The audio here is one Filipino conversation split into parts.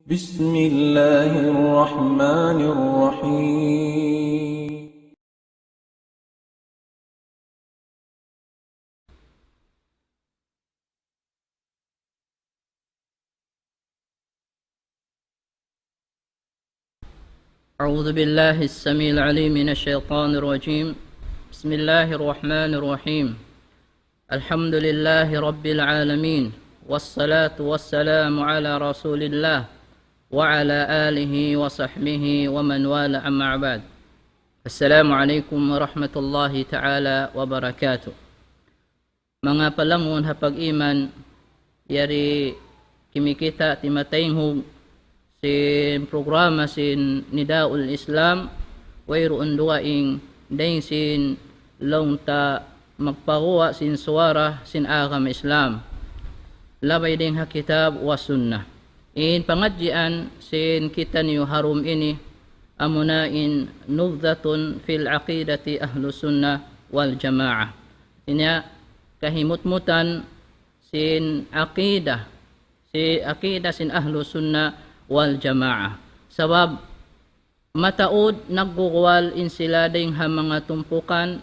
بسم الله الرحمن الرحيم. أعوذ بالله السميع العليم من الشيطان الرجيم. بسم الله الرحمن الرحيم. الحمد لله رب العالمين، والصلاة والسلام على رسول الله وعلى آله وصحبه ومن والاه، أما بعد. السلام عليكم ورحمة الله تعالى وبركاته. Mga palangon hapag-iman, yari kimikita timatayhog sin programa sin Nidaul Islam, wayroon duwaing daing sin longta magpakuha sin suwara sin agam Islam, labay ding hakitab wa sunnah. In pangadjian sin kita niyo harum ini amunain nubdatun fil aqidati ahlus sunnah wal jamaah. Inya kahimutmutan sin aqidah sin ahlus sunnah wal jamaah. Sabab mataod nagguwal in sila ding ha mga tumpukan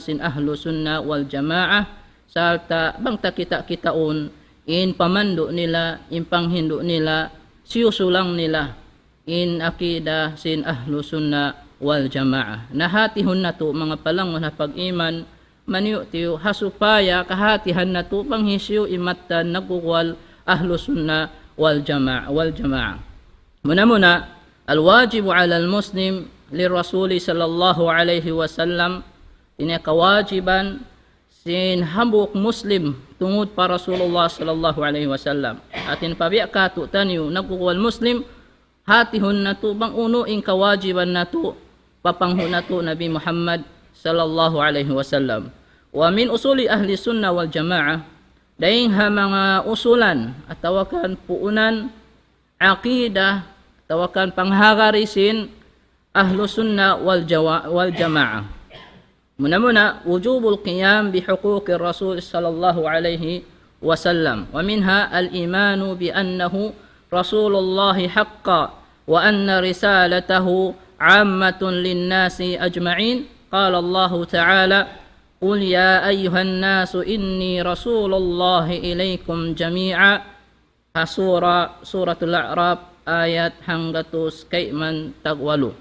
sin ahlus sunnah wal jamaah salta bangta kita-kitaon in pamando nila, in panghindo nila, siyusulang nila in akida sin ahlus sunnah wal jamaah. Nahatihon na to mga palangon na pag-iman maniyo tiyo hasupaya kahatihan na to panghisyo imatan nagguwal ahlus sunnah wal jamaah. Muna al-wajibu 'ala al-muslim lirrasul sallallahu alaihi wasallam, ini kawajiban sin hambuk muslim tungod pa Rasulullah sallallahu alaihi wasallam. Atin pabiya kato tanyo nagkukuwal muslim hatihon na to bang uno in kawajiban na to papanghon na to Nabi Muhammad sallallahu alaihi wasallam. Wa min usuli ahli sunnah wal jamaah, daing ha mga usulan at tawakan puunan aqidah, tawakan panghagarisin ahlus sunnah wal jamaah. Muna wujubul qiyam bi huquqir rasul sallallahu alaihi wasallam, wa minha al imanu bi annahu rasulullah haqqan wa anna risalatahu 'ammatun lin nasi ajma'in. Qala Allah ta'ala: قل يا أيها الناس إني رسول الله إليكم جميعا. سورة الأعراف ayat hanggatus kaiman tagwalo.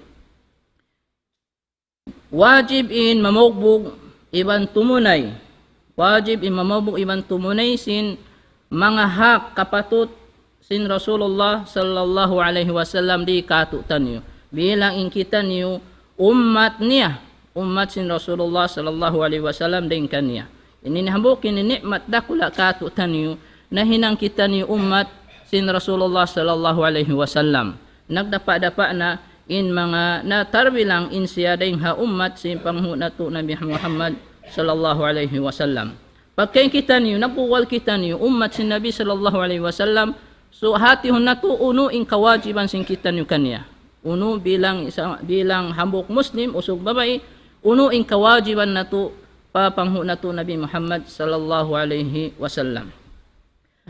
Wajib in mamugbog iban tumunay. Wajib in mamugbog iban tumunay sin mga hak kapatut sin Rasulullah sallallahu alaihi wasallam di katutan niyo. Bilang in kita niyo ummat niya, ummat sin Rasulullah sallallahu alaihi wasallam din kanya. Ini habukin ni nikmat dakula katutan niyo na hinang kita niyo ummat sin Rasulullah sallallahu alaihi wasallam. Nagdapa-dapa na in mga natarbilang in siya ding ha ummat sin panghuna to Nabi Muhammad sallallahu alaihi wasallam. Pagkay kita niyo nagbuwal kita niyo ummat sin Nabi sallallahu alaihi wasallam, so hatihon na to uno in kawajiban sin kita niyo kanya. Uno bilang hambok muslim usog babay, uno in kawajiban na to papanghuna to Nabi Muhammad sallallahu alaihi wasallam.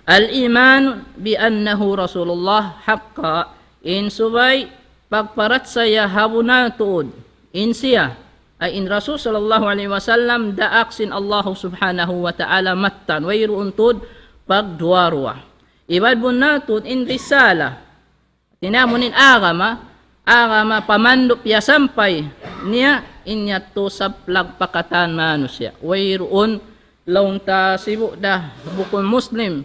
Al-iman bi annahu Rasulullah haqqa, in subay pagparat saya habuna tuod in siya ay in Rasul sallallahu alaihi wasallam daak sin Allah subhanahu wa ta'ala mattan wayro untod pagduarwa. Ibad bunatod in risala tinamunin agama pamandop ya sampay niya inya to saplag pakatan manusia wayroon launta sibu dah bukun muslim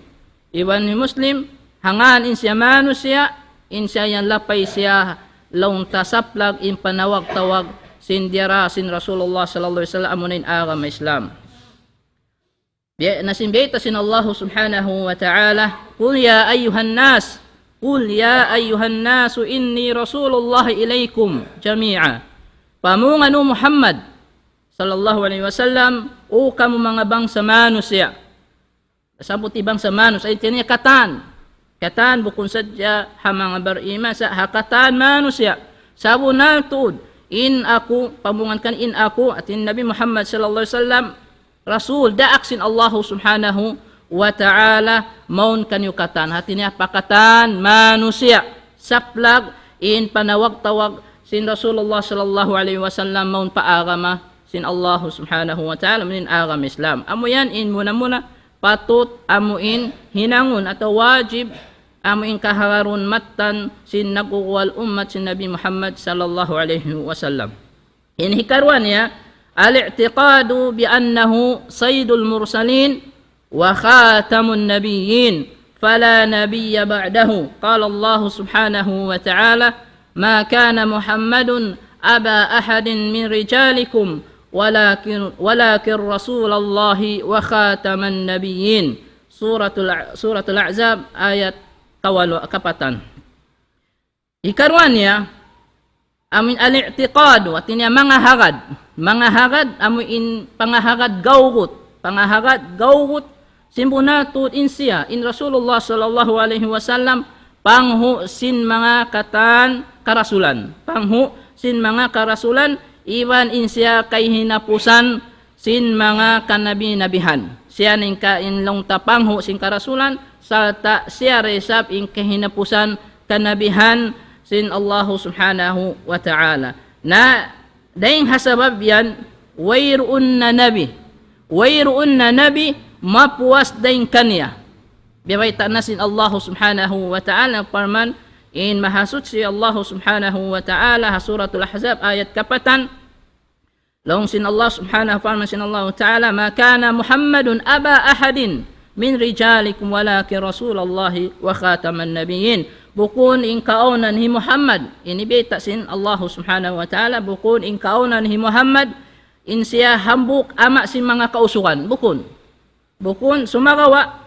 iban ni muslim hangan in siya manusia in siya yan lapay siya launta saplag in panawag-tawag sin diara sin Rasulullah sallallahu alaihi wasallam amunin agama Islam. Nasimbita sin Allah subhanahu wa ta'ala, qul ya ayyuhan nas inni Rasulullah ilaikum jami'a. Pamungano Muhammad sallallahu alaihi wasallam o kamu mga bangsa manusia. Sabot ibang sa manus ay tiniya katan bukun sadya ha mga bariman sa hakatan manusia. Sabo na tuod in ako pamungan kan in ako at in Nabi Muhammad sallallahu alaihi wasallam rasul daak sin Allah subhanahu wa ta'ala maun kanyukatan. Hati niya pakatan manusia saplag in panawag-tawag sin Rasulullah sallallahu alaihi wasallam maun paagama sin Allah subhanahu wa ta'ala manin agam Islam. Amo yan in muna patut amuin hinangon atau wajib amuin kaharun matan sin nagkukuwal ummat sin Nabi Muhammad sallallahu alaihi wasallam. In hikarwan ya al-i'tiqadu bi annahu sayyidul mursalin wa khatamun nabiyyin fala nabiyya ba'dahu. Qala Allah subhanahu wa ta'ala ma kana Muhammadun aba ahadin min rijalikum walakin Rasulullahi wa khataman nabiyyin. Suratul Ahzab ayat kapatan. Ikarwan niya amin al-i'tiqadu at niya mga hagad amin pangahagad gawgut simbunatut insiya in Rasulullah sallallahu alaihi wasallam panghu sin mga karasulan iban insya kay hinapusan sin mga kanabi-nabihan. Siya ning kainlong tapangho sin karasulan sa siya resap in kahinapusan kanabihan sin Allah subhanahu wa ta'ala. Na dahing hasabab yan wayruun na nabi mapuwas dahing kanya. Bibayta na sin Allah subhanahu wa ta'ala parman in mahasud si Allah subhanahu wa ta'ala suratul Ahzab ayat kapatan long sin Allah subhanahu wa ta'ala ma kana Muhammadun aba ahadin min rijalikum walakin Rasulullahi wa khataman nabiyyin. Bukun in kaunan hi Muhammad inibita sin Allah subhanahu wa ta'ala bukun in kaunan hi Muhammad in siya hambuk ama sin mga kausukan bukun sumagawa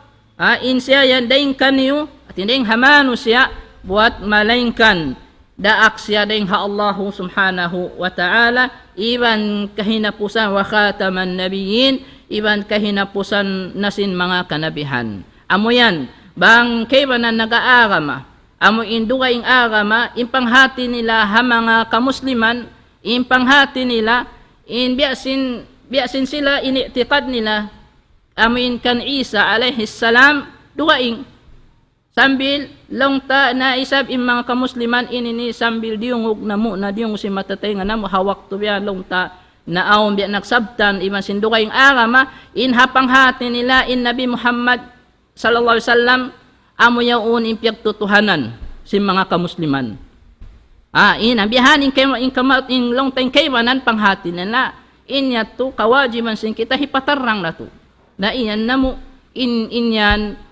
in siya yan daing kaniyo at daing hamano siya buat malaingkan daak siya ding ha Allah subhanahu wa ta'ala iban kahinapusan wa khataman nabiyyin iban kahinapusan nasin mga kanabihan. Amo yan bang kaybanan nag-aarama amo indugaing agama impanghati nila ha mga kamusliman impanghati nila in biasin sila ini'tiqad nila amin kan Isa alaihi salam dugaing sambil longta na isab in mga kamusliman inini sambil diungog namo na diung si matatay nga namo hawak to biya longta na awon biya nagsabtan iman sindukay ang agama in hapanghati nila in Nabi Muhammad sallallahu alaihi wasallam amo yaon in piyagtutuhanan si mga kamusliman. In ambihan in longta in kaymanan panghati nila in yato kawajiban sin kita hipatarang na to na iyan namo in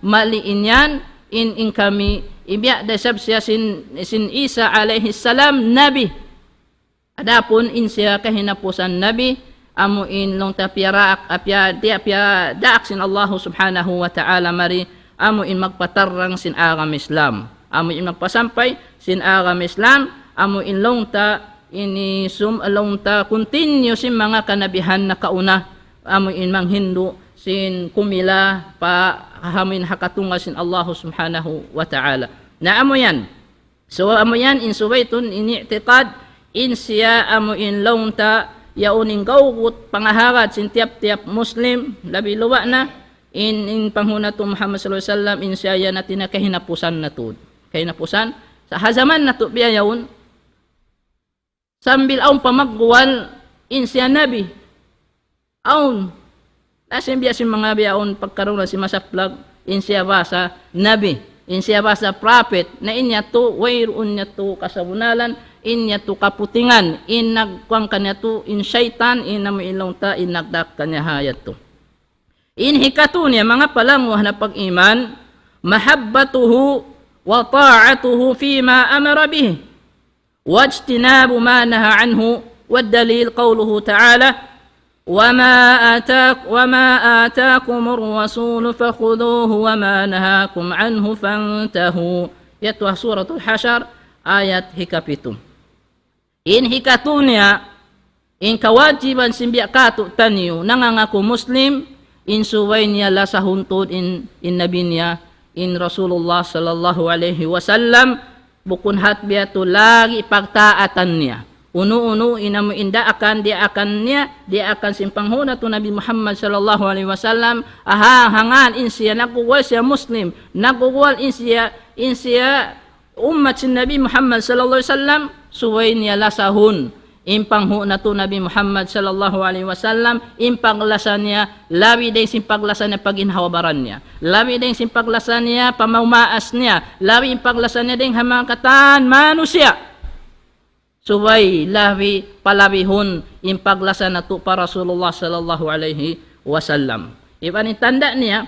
mali inyan in kami ibya desab siya sin Isa alaihi salam nabi adapun in siya kahinapusan nabi amo in long tapiraak apya daak sin Allah subhanahu wa ta'ala mari amo in magpatarang sin agam Islam amo in magpasampay sin agam Islam amo in long ta continue sin mga kanabihan na kauna amo in manghindu sin kumila pa hamin hakatunga sin Allah subhanahu wa ta'ala. Na amo yan. So amo yan in suwaytun in i'tiqad in siya amo in launta yauning gawgut pangaharad sin tiap-tiap Muslim labi luwa na in panghunatu Muhammad sallallahu alaihi wasallam in siya yan natin na kahinapusan na to. Kahinapusan sa hazaman na to biya yaun sambil aun pamagwal in siya nabi aun Asin biya si mga biyaon pagkaroon na si masaplag in siya basa nabi, in siya basa prophet na inya to wayroon niya to kasabunalan, inya to kaputingan, in nagkwang kanya to in syaitan, in namailong ta, in nagdak kanya hayat to. In hikatu niya mga palangwah na pag-iman, mahabbatuhu wa ta'atuhu fima amara bih, wajtinabu ma naha anhu, والدليل قوله تعالى وما آتاكم الرسول فخذوه وما نهاكم عنه فانتهوا. Yatwa suratul Hasyr ayat hikapitum. In hikatunya in kawajiban simbiya katu taniyo nangangako Muslim in suway niya la sa huntod in nabi niya in Rasulullah sallallahu alaihi wasallam bukun hatbiya to lagi pagtaatan niya. Unu-unu inamu inda akan dia akan simpanghuna tu Nabi Muhammad sallallahu alaihi wasallam hangan insiya nakuwal siya Muslim, nakuwal insiya umat si Nabi Muhammad sallallahu alaihi wasallam suway niya lasahun impanghuna tu Nabi Muhammad sallallahu alaihi wasallam impaglasan niya labi din simpaglasan niya paginhawabaran niya, labi din simpaglasan niya pamaumaas niya, labi impaglasan niya din hamangkatan manusia. Subay labi palabihon impaglasan na to para Rasulullah sallallahu alaihi wasallam. Iban tanda niya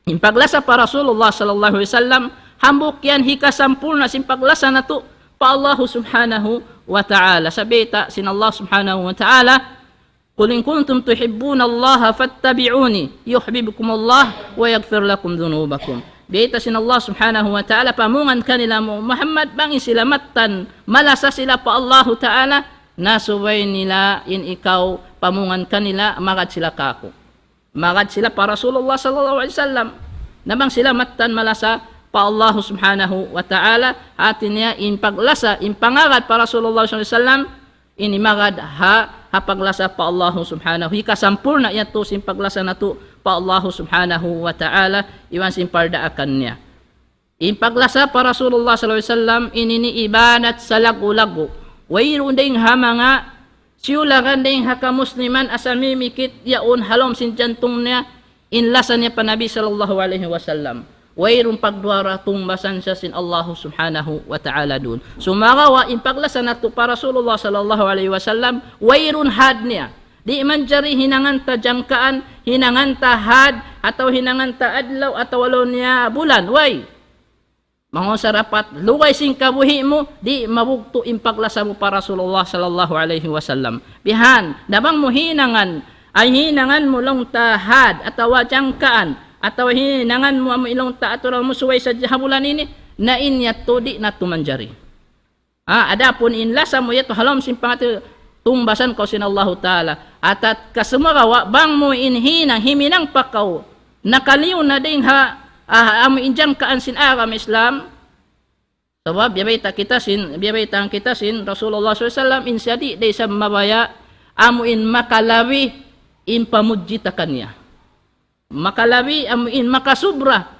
impaglasa para Rasulullah sallallahu alaihi wasallam hambuk yan hikasampul na simpaglasan na to pa Allah subhanahu wa ta'ala. Sabita sin Allah subhanahu wa ta'ala, qul in kuntum tuhibbuna Allah fattabi'uni yuhibbukum Allah wa yaghfir lakum dhunubakum. Bita sin Allah subhanahu wa ta'ala pamungan kanila mo Muhammad bangin sila matan malasa sila pa Allah ta'ala nasubay nila in ikaw pamungan kanila magad sila kako magad sila pa Rasulullah sallallahu alaihi wasallam namang sila matan malasa pa Allah subhanahu wa ta'ala atin niya in paglasa in pangagad pa Rasulullah sallallahu alaihi wasallam ini magad paglasa pa Allah subhanahu ikasampur na yato sin paglasa na to pa Allah subhanahu wa ta'ala iwan sin pardaakan niya. In paglasa pa Rasulullah sallallahu alaihi wasallam inini ibadat sa lagu-lagu. Wayron ding hamanga siulagan ding haka musliman asami mikit yaon halom sin jantong niya inlasa niya pa Nabi sallallahu alaihi wasallam. Wayron pagduara tumbasan siya sin Allah subhanahu wa ta'ala dun. Sumagawa in paglasa na to pa Rasulullah sallallahu alaihi wasallam wayron had niya. Di man jari hinangan ta jangkaan, hinangan ta had, atau hinangan ta adlaw, atau walo niya bulan. Way! Mga sarapat, luway sing kabuhi mo, di mabugto impaglasa mo para Rasulullah sallallahu alaihi wasallam. Bihan, dabang mo hinangan, ay hinangan mo lang ta had, atau jangkaan, atau hinangan mo ilong ta atau mo suway sa jahabulan ini, na inyat to di na tumanjari. Adapun inlasa mo yato halom simpang tumbasan ko sin Allah Ta'ala at kasumagawa bang mo inhinang himinang pakaw nakaliw na din amo injang kaan sin agam Islam sabab biyabayta kita sin Rasulullah SAW insyadi day sa mabaya amo in makalawi in pamudjita kanya makalawi amo in makasubra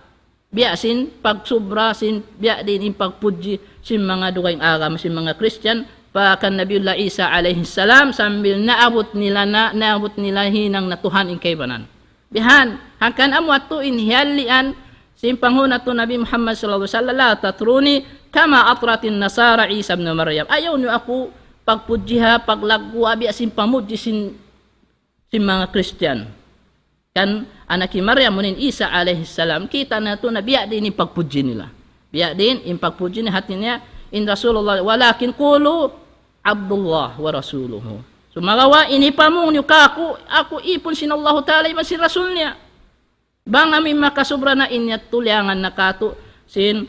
biya sin pagsubra sin biya din in pagpudji sin mga dugaing agam sin mga Christian kan Nabiullah Isa alaihi salam sambil naabot nila hinang natuhan in kaybanan. Bihan, hangkan amwat to inhiyalian simpanghuna to Nabi Muhammad sallallahu alaihi wasallam tatruni kama atratin nasara Isa ibn Maryam. Ayaw niyo ako pagpudjiha paglagwa abi asin pamudji sin mga Christian. Kan anak ni Maryam munin Isa alaihi salam kita na to na biya din pagpudji nila. Biya din in pagpudji ni hatinya in Rasulullah walakin qulu Abdullah wa rasuluhu. So magawa inipamong niyo ako ipon sin Allah Ta'ala iman sin Rasul niya. Bang amin makasubra na inyat tulyangan na kato sin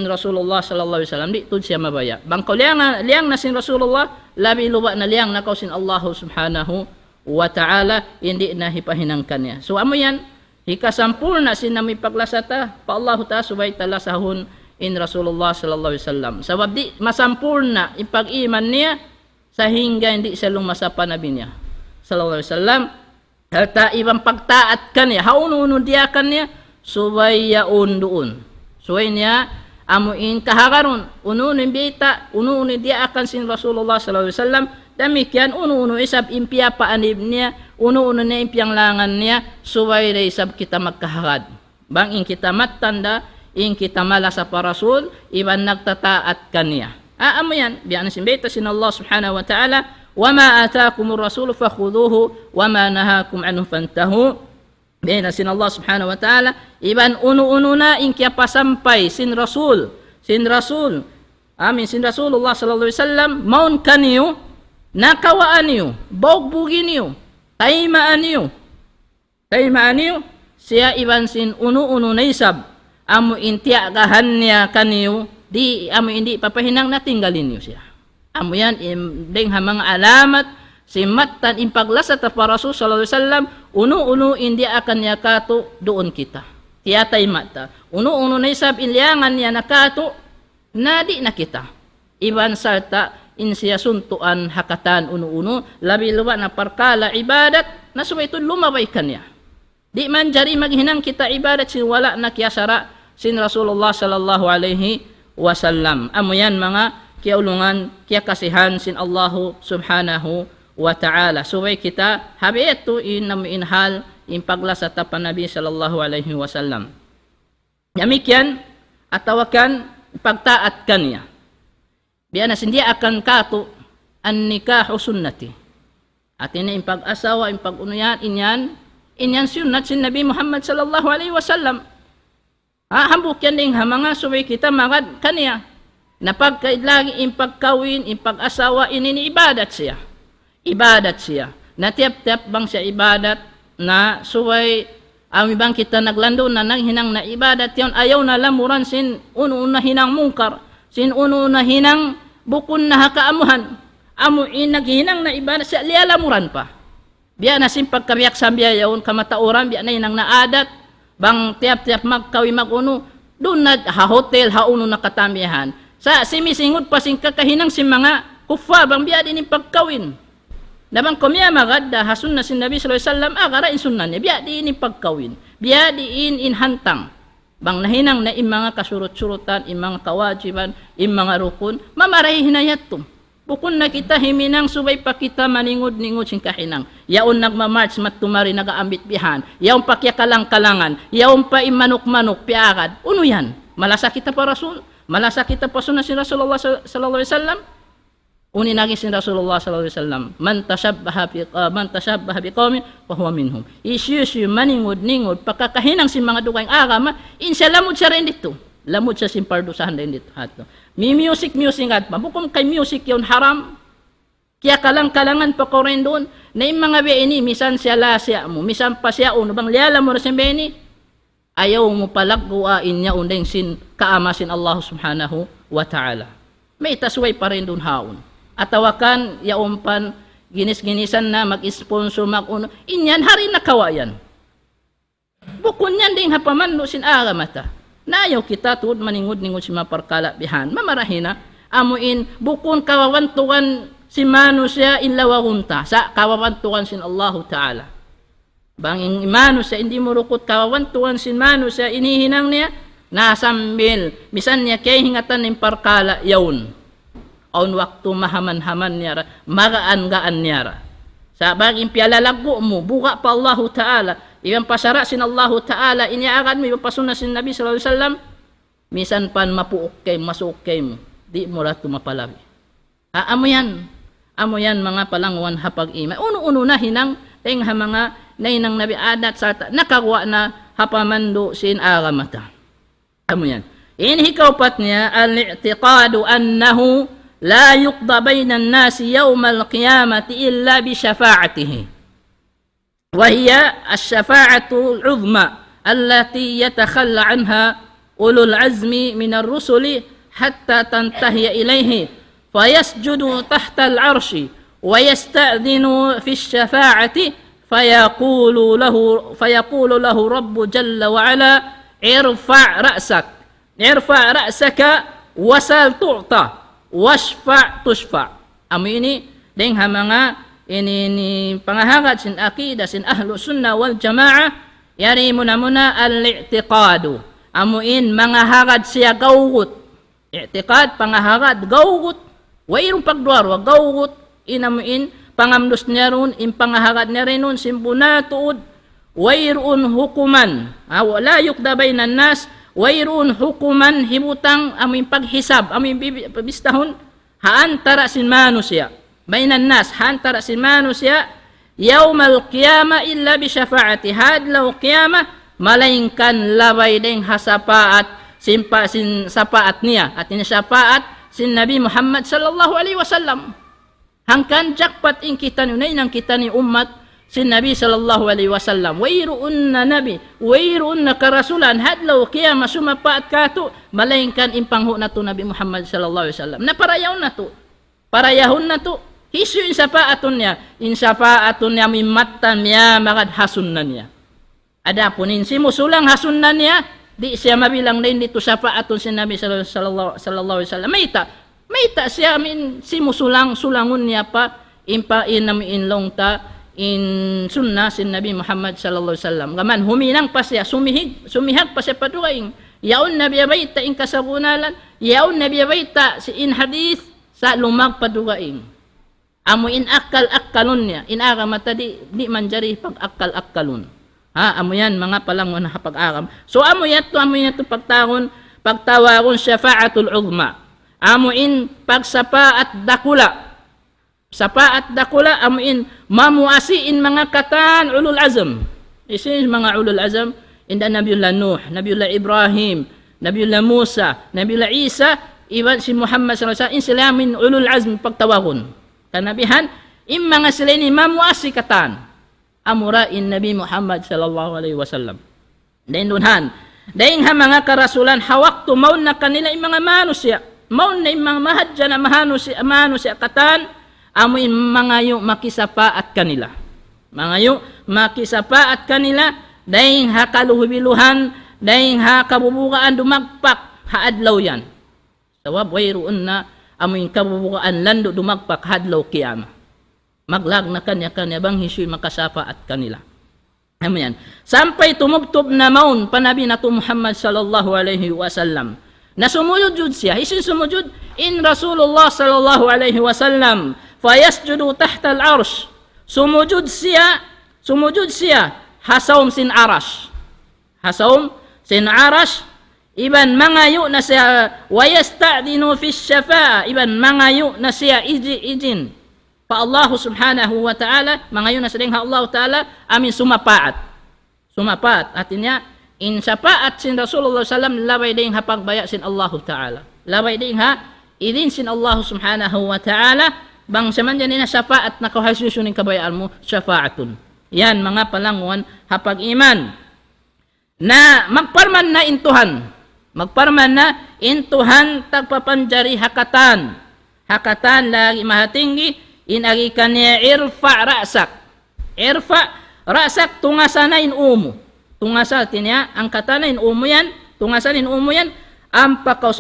Rasulullah sallallahu alaihi wasallam di tud siya mabaya. Bang liang na sin Rasulullah labi luba na liang na sin Allah subhanahu wa ta'ala hindi na hipahinangkan niya. So amo yan hikasampul na sin nami paglasata pa Allah Ta'ala subay talasahun in Rasulullah sallallahu alaihi wasallam. Sabab di masampurna ipag-iman niya sa hingga hindi siya lumasa pa Nabi niya sallallahu alaihi wasallam. Halta ibang pagtaat kanya, hauno dia kanya subay yaon doon. Suway niya amuin kahagaron, ununin bita, ununin dia akan sin Rasulullah sallallahu alaihi wasallam. Demikian uno isab impia paanib niya, uno niya impiang langan niya, suway ray isab kita magkahagad. Bang in kita matanda in kita malasa pa Rasul, iban nagtataat kanya. Amo yan, biyan simbeta sin Allah subhanahu wa ta'ala, وَمَا آتَاكُمُ الرَّسُولُ فَخُذُوهُ وَمَا نَهَاكُمْ عَنْهُ فَانْتَهُوا. Biyan sin Allah subhanahu wa ta'ala, iban uno na in kaya pasampay sin Rasul, sin Rasulullah sallallahu alaihi wasallam, maun kaniyo, nakawaan niyo, bogbugin niyo, taimaan niyo, siya iban sin uno na isab, amo intiagahan niya kaniyo, di amo hindi papahinang natinggalin niyo siya. Amo yan ding mga alamat si matan impaglasat pa Rasul sallallahu alaihi wasallam uno hindi akan niya kato doon kita. Tiyatay mata. Uno na isab ilyangan niya nakato nadi na kita. Iban sarta insiya suntuan hakatan uno-uno labi luwa na parkala ibadat na suwa ito lumabay kanya. Di man jari maghinang kita ibadat sin wala na kiyasara sin Rasulullah sallallahu alaihi wasallam. Amo yan mga kiaulungan, kia kasihan sin Allahu subhanahu wa ta'ala. Suway kita habi ito inaminhal impaglas at tapan Nabi sallallahu alaihi wasallam. Yamikyan atawakan pagtaat kanya. Biya na sindiya akan kato an nikahu sunnati. At ini impag-asawa, impag-unuyan, inyan sunnat sin Nabi Muhammad sallallahu alaihi wasallam. Hambuk yan din mga suway kita magad kanya. Na pagkaidlagi impagkawin, impag-asawa, ini ibadat siya. Ibadat siya. Na tiap-tiap bang siya ibadat na suway bang kita naglando na nanghinang na ibadat yon ayaw na lamuran sin uno-una hinang mungkar, sin uno-una hinang bukun na hakaamuhan. Amuin naghinang na ibadat siya lialamuran pa. Biya na sin pagkabiyak sambiya yon kamatauran, biya na hinang naadat, bang tiap-tiap magkawi maguno, doon na ha-hotel, ha-uno na katamihan. Sa simisingod pa sing kakahinang si mga kufa bang biya din pagkawin. Nabang kumya magada hasun na si Nabi sallallahu alaihi wasallam agara insunnan niya biya din pagkawin. Biya din inhantang. Bang nahinang na mga kasurut-surutan, mga kawajiban, mga rukun, mamarahi hinayat to. Bukun na kita himinang subay pa kita maningod-ningod sing kahinang. Yaon nagmamarch matumari nagaambit bihan. Yaon pa kya kalang-kalangan. Yaon pa imanok-manok piagad. Uno yan. Malasa kita pa Rasul. Malasa kita pa sunnah si Rasulullah sallallahu alaihi wasallam. Uni nagi si Rasulullah sallallahu alaihi wasallam, man tashabbaha biqaumin fa huwa minhum. Isyu maningod-ningod pagkakahinang si mga dugayng agama, insya lamud siya rin dito. Lamud siya simpardusahan din dito hato. Mi music at mabukom kay music yon haram. Kaya kalang-kalangan pa ko rin doon na yung mga beini misan siya lasya mo, misan pa siya uno bang liala mo na si beini. Ayaw mo palagguain niya undeng sin kaamasin Allah subhanahu wa ta'ala. May tasway pa rin doon haon. Atawakan, yaumpan, ginis-ginisan na, mag-sponsor, mag-uno. Inyan, hari na kawayan. Bukun yan din hapaman no sin agamata. Nayaw kita tuod maningod-ningod si maparkala bihan. Mamarahina, amuin, bukun kawawantuan si manu siya inlawagunta. Sa kawawantuan sin Allah ta'ala. Banging imano siya, hindi mo rukot kawawantuan sin manu siya, inihinang niya, nasambil, misan niya kay hingatan ng parkala yawn. Aun waktu mahaman-haman niya, magaan-gaan niya. Sa baging pialalago mo, buka pa Allah Ta'ala, ibang pasara sin Allah Ta'ala, iniaagad mo, ibang pasuna sin Nabi sallallahu alaihi wasallam, misan pan mapuok kay, masuok kay mo, di mo rato mapalabi. Amo yan mga palangwan hapag-ima. Uno-uno na hinang, teng ha mga nainang nabi adat sa nakagwa na hapamando sin agamata. Amo yan. Inhikawpat niya, al-i'tiqadu annahu la yuqda bayna an-nasi yawm al-qiyamati illa bi syafa'atihi. Wa hiya asy-syafa'atu al-'uzma allati yatakhalla 'anha ulul 'azmi min ar-rusuli hatta tantahiya ilayhi fayasjudu tahta al-'arsy wa yasta'dhinu fi asy-syafa'ati fayaqulu lahu rabbu jalla wa 'ala irfa' ra'saka wasal tu'ta wasfa' tushfa'. Amo ini deng ha mga ini pangahangat sin akidah sin ahlu sunnah wal jamaah yari muna al-i'tiqadu. Amuin mga hagad siya gawgut. I'tiqad pangahagad gawgut. Wairong pagduar wa gawgut inamuin pangamdos niya ron in pangahagad niya rin nun simbuna tuod wairun hukuman. Wala yukda baynan nas wairun hukuman hibutang amin paghisab amin bistahon haantara sin manusya bainan nas haantara sin manusya yaumal qiyamah illa bi syafaati hadlaw qiyamah malaingkan labay deng hasapaat sin sapaat niya at ini syafaat sin Nabi Muhammad sallallahu alaihi wasallam hangkan jakpat in kita nunay nang kita ni umat sin Nabi sallallahu alaihi wasallam wairuun na nabi wairuun na karasulan hadlaw qiyamah sumapaat kato malaingkan impangho na to Nabi Muhammad sallallahu alaihi wasallam na parayahon na to hisu in sapaatun niya mimatan niya magad hasunnan niya adapun in simusulang hasunnan niya di siya mabilang din dito sapaatun sin Nabi sallallahu alaihi wasallam maita May ta siya, si sulangon niya pa, inamiinlong ta, in sunnah sin Nabi Muhammad sallallahu alaihi wasallam. Gaman, huminang pa siya, sumihag pa siya padukaing. Yaon na biyabayta in kasabunalan, yaon na biyabayta si in hadith sa lumag padukaing. Amo in akal-akalun niya, in aramata di manjari pag-akal-akalun. Amo yan, mga palangon na pag-aram. So amo yato pagtawaron syafa'atul uzma. Amo in pagsapa at dakula. Sapa at dakula, amo in mamuasiin mga katan ulul azam. Isin mga ulul azam, inda Nabiullah Nuh, Nabiullah Ibrahim, Nabiullah Musa, Nabiullah Isa, iban si Muhammad sallallahu alaihi wasallam, in sila min ulul azm pagtawaron. Kanabihan, in mga sila ni mamuasi katan. Amurain Nabi Muhammad sallallahu alaihi wasallam. Dain dunhan, daing ha mga karasulan hawak tu maun na kanila in mga manusya, maun na in mga mahadya na manusya katan, amoy mga yung makisapa at kanila. Mga yung makisapa at kanila, daing ha kaluhubiluhan, daing ha kabubukaan dumagpak, haadlaw yan. Tawab wayroon na amoy kabubukaan lando dumagpak hadlaw kiyama. Maglag na kanya-kanya bang hisoy makasapa at kanila. Ano yan? Sampay tumubtob na maun panabi na to Muhammad sallallahu alaihi wasallam. Na sumujud jud siya. Isin sumujud in Rasulullah sallallahu alaihi wasallam. Fayasjudu tahta al-arsh. Sumujud siya. Hasawm sin arash. Hasawm sin arash. Iban mangayo na siya. Wayasta'dinu fi syafa'a. Iban mangayo na siya izin. Pa Allah subhanahu wa ta'ala, mga yun na saling Allah ta'ala, amin sumapaat. Sumapaat. At niya, in sapaat sin Rasulullah sallam, labay din ha pagbaya sin Allah ta'ala. Labay din ha, idin sin Allah subhanahu wa ta'ala, bang saman dyan na sapaat na kahasusunin kabayaan mo, safaatun. Yan, mga palanguan, hapag iman. Na magparman na intuhan. Magparman na intuhan, tagpapanjari hakatan. Hakatan lagi mahatinggi, inagikan niya irfa ra'sak. Irfa ra'sak tungasanain umu. Tungasatin niya, ang katanain umu yan, tungasanin umu yan, ampakaw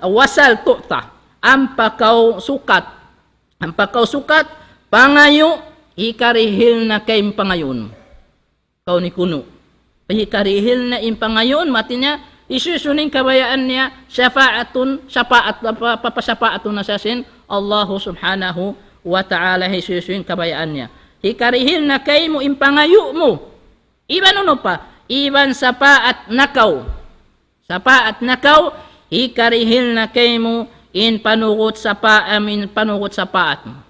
wasal tu'ta. Ampakaw sukat, pangayo, ikarihil na kayong pangayon. Kau ni kuno. Ikarihil na yung pangayon, mati niya, isusunin kabayaan niya, papasapaatun na sasin, Allah subhanahu wa ta'ala hisusuin kabayaan niya. Hikarihil na kayo mo impangayo mo. Iban ano pa? Iban sapa at nakaw. Sapa at nakaw, hikarihil na kayo mo in panugot sapaat mo.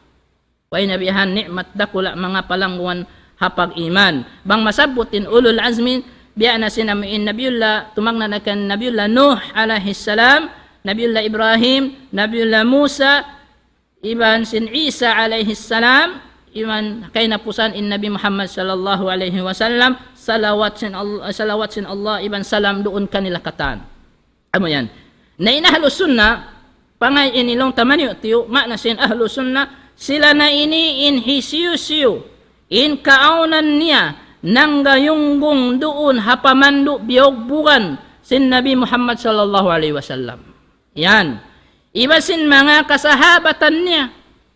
Way nabihan ni'mat dakula mga palangguan hapag iman. Bang masabutin ulul azmin, biya na sinamiin Nabiullah, tumangna na kan Nabiullah Nuh alaihi salam, Nabiullah Ibrahim, Nabiullah Musa, iban sin Isa alaihi salam, iban kay napusan in Nabi Muhammad sallallahu alaihi wasallam, salawat sin Allah, iban salam doon kanila katan. Amo yan. Na inahlus sunna, pangay inilong tamanyo tiyo, makna sin ahlus sunna, sila na ini in hisiyusiyo, in kaaunan niya, nang gayunggong doon hapamandu biyogbugan sin Nabi Muhammad sallallahu alaihi wasallam. Yan. Iban sin mga kasahabatan niya.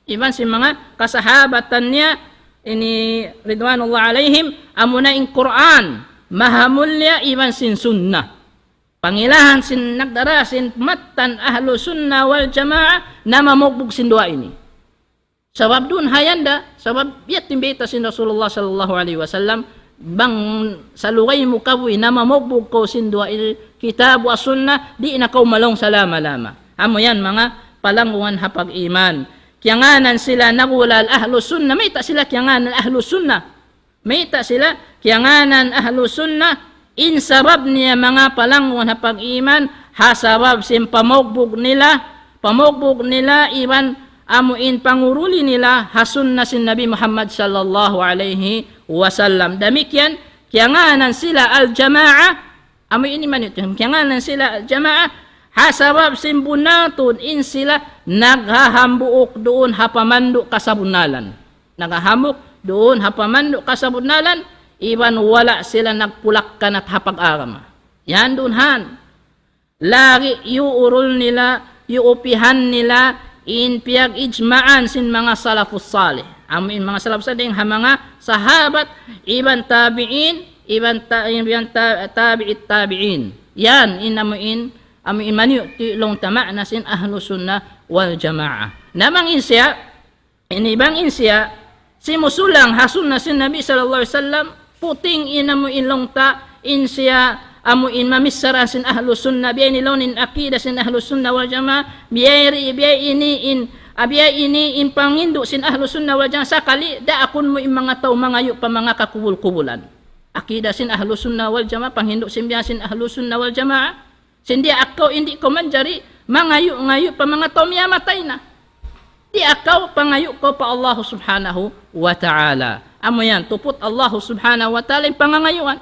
Iban sin mga kasahabatan niya, ini ridwanullah alaihim, amuna in Quran, mahamulya iban sin sunnah. Pangilahan sin nagdara sin matan ahlu sunnah wal jamaah na mamugbog sin dua ini. Sabab dun hayanda, sabab yat timbita sin Rasulullah sallallahu alaihi wasallam, bang salugay mo kaboy na mamugbog ko sin dua kitab wa sunnah, di na kaw malong salama-lama. Amo yan mga palanguan hapag iman. Kiyanganan sila nagulal ahlu sunnah, may ta sila kiyanganan ahlu sunnah. May ta sila kiyanganan ahlu sunnah, in sabab niya mga palanguan hapag iman, hasabab sin pamugbog nila iban amuin panguruli nila hasun na sin Nabi Muhammad sallallahu alaihi wasallam. Damikyan, kiyanganan sila al-jama'a, amuin iman ito, kiyanganan sila al-jama'a, hasabab sin bunatun in sila naghahambuok doon hapamandu kasabunalan. Naghahamuk doon hapamandu kasabunalan, iban wala sila nagpulakkan at hapag-aram. Yan doon han. Lagi iuurol nila yuupihan nila in piyag ijma'an sin mga salafus salih. Amin mga salafus salih ha mga sahabat, iban tabi'in, iban tabi'it tabi'in. Yan inamuin amin maniu ti long tama na sin ahlus sunnah wal jamaah. Namang insya inibang insya si musulang hasun na sin Nabi sallallahu alaihi wasallam puting inamu ilong ta insya amu in mamisara sin ahlus sunnah biya nilonin akidah sin ahlus sunnah wal jamaah biya ini in pangindo sin ahlus sunnah wal jamaah sakali da akon mo in mga tao mangayo pa mga kakubul-kubulan akidah sin ahlus sunnah wal jamaah panghindo sin biya sin ahlus sunnah wal jamaah sindi akaw indi ko manjari mangayo pa mga tao miyamatay na di akaw pangayo ko pa Allah subhanahu wa ta'ala amo yan tupot Allah subhanahu wa ta'ala yung pangangayuan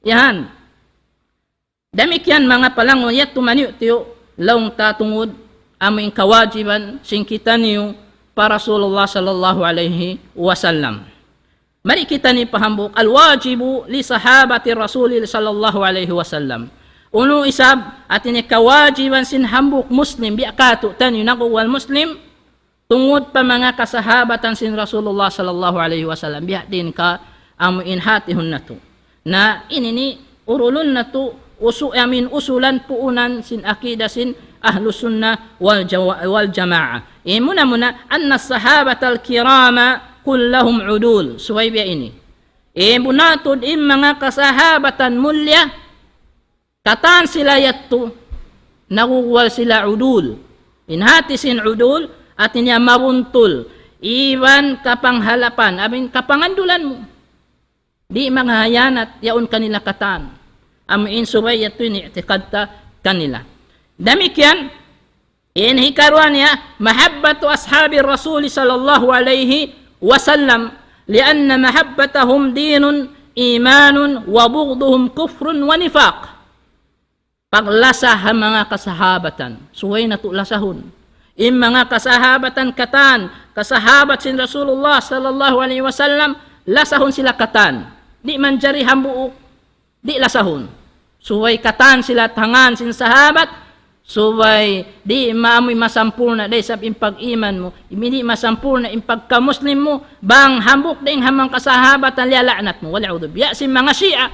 yan. Demikian mga palango yat tumaniyo tiyo laong tatungod aming kawajiban singkita niyo para Rasulullah sallallahu alaihi wasallam. Mari kita ni pahambuk alwajibu li sahabati Rasul sallallahu alaihi wasallam. Uno isab atini kawajiban sin hambuk muslim biakatu tanyo nakuwal muslim tungod pa mga kasahabatan sin Rasulullah sallallahu alaihi wasallam biak din ka amuin hatihun nato. Na inini urulun na to usulan puunan sin akidah sin ahlus sunnah wal jamaah. Muna anna sahabatal kirama kullahum udul. Suway biya ini. Bunatod mga kasahabatan mulya katan sila yatto nakuwal sila udul. Inhati sin udul at niya mabuntul. Iwan kapanghalapan. Abin kapangandulan mo. Di mga hayanat yaon kanila katan. Amin subay yato ni i'tiqadta kanila. Demikian inhikaruan niya mahabbatu ashabi Rasul sallallahu alaihi wasallam lianna mahabbatahum dinun imanun wa bugduhum kufrun wa nifaq. Paglasah mga kasahabatan suway na lasahon. Mga kasahabatan katan kasahabat sin Rasulullah sallallahu alaihi wasallam lasahon sila katan. Di man jari hambuok, di lasahon. Suway katan sila tangan sin sahabat, suway di maamoy masampurna day sa impag-iman mo, hindi masampurna impagka-muslim mo, bang hambuk ding hamang kasahabat ang lialaknat mo. Wala udub. Ya si mga Shia,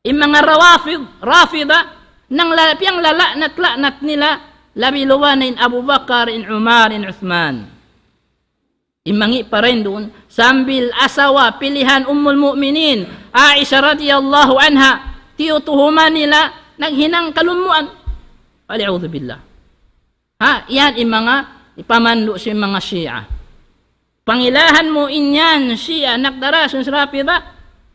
mga Rafida, nang lalapyang lalaknat nila, labi luwanin Abu Bakar, in Umar, in Uthman. Imangi pa rin doon, sambil asawa, pilihan Ummul Mu'minin, Aisha radiyallahu anha, tiyutuhuman nila, naghinang kalumuan. Ali'udhu billah. Yan mga ipamando si mga Shia. Pangilahan mo inyan, Shia, nagdarasun sa Rafida,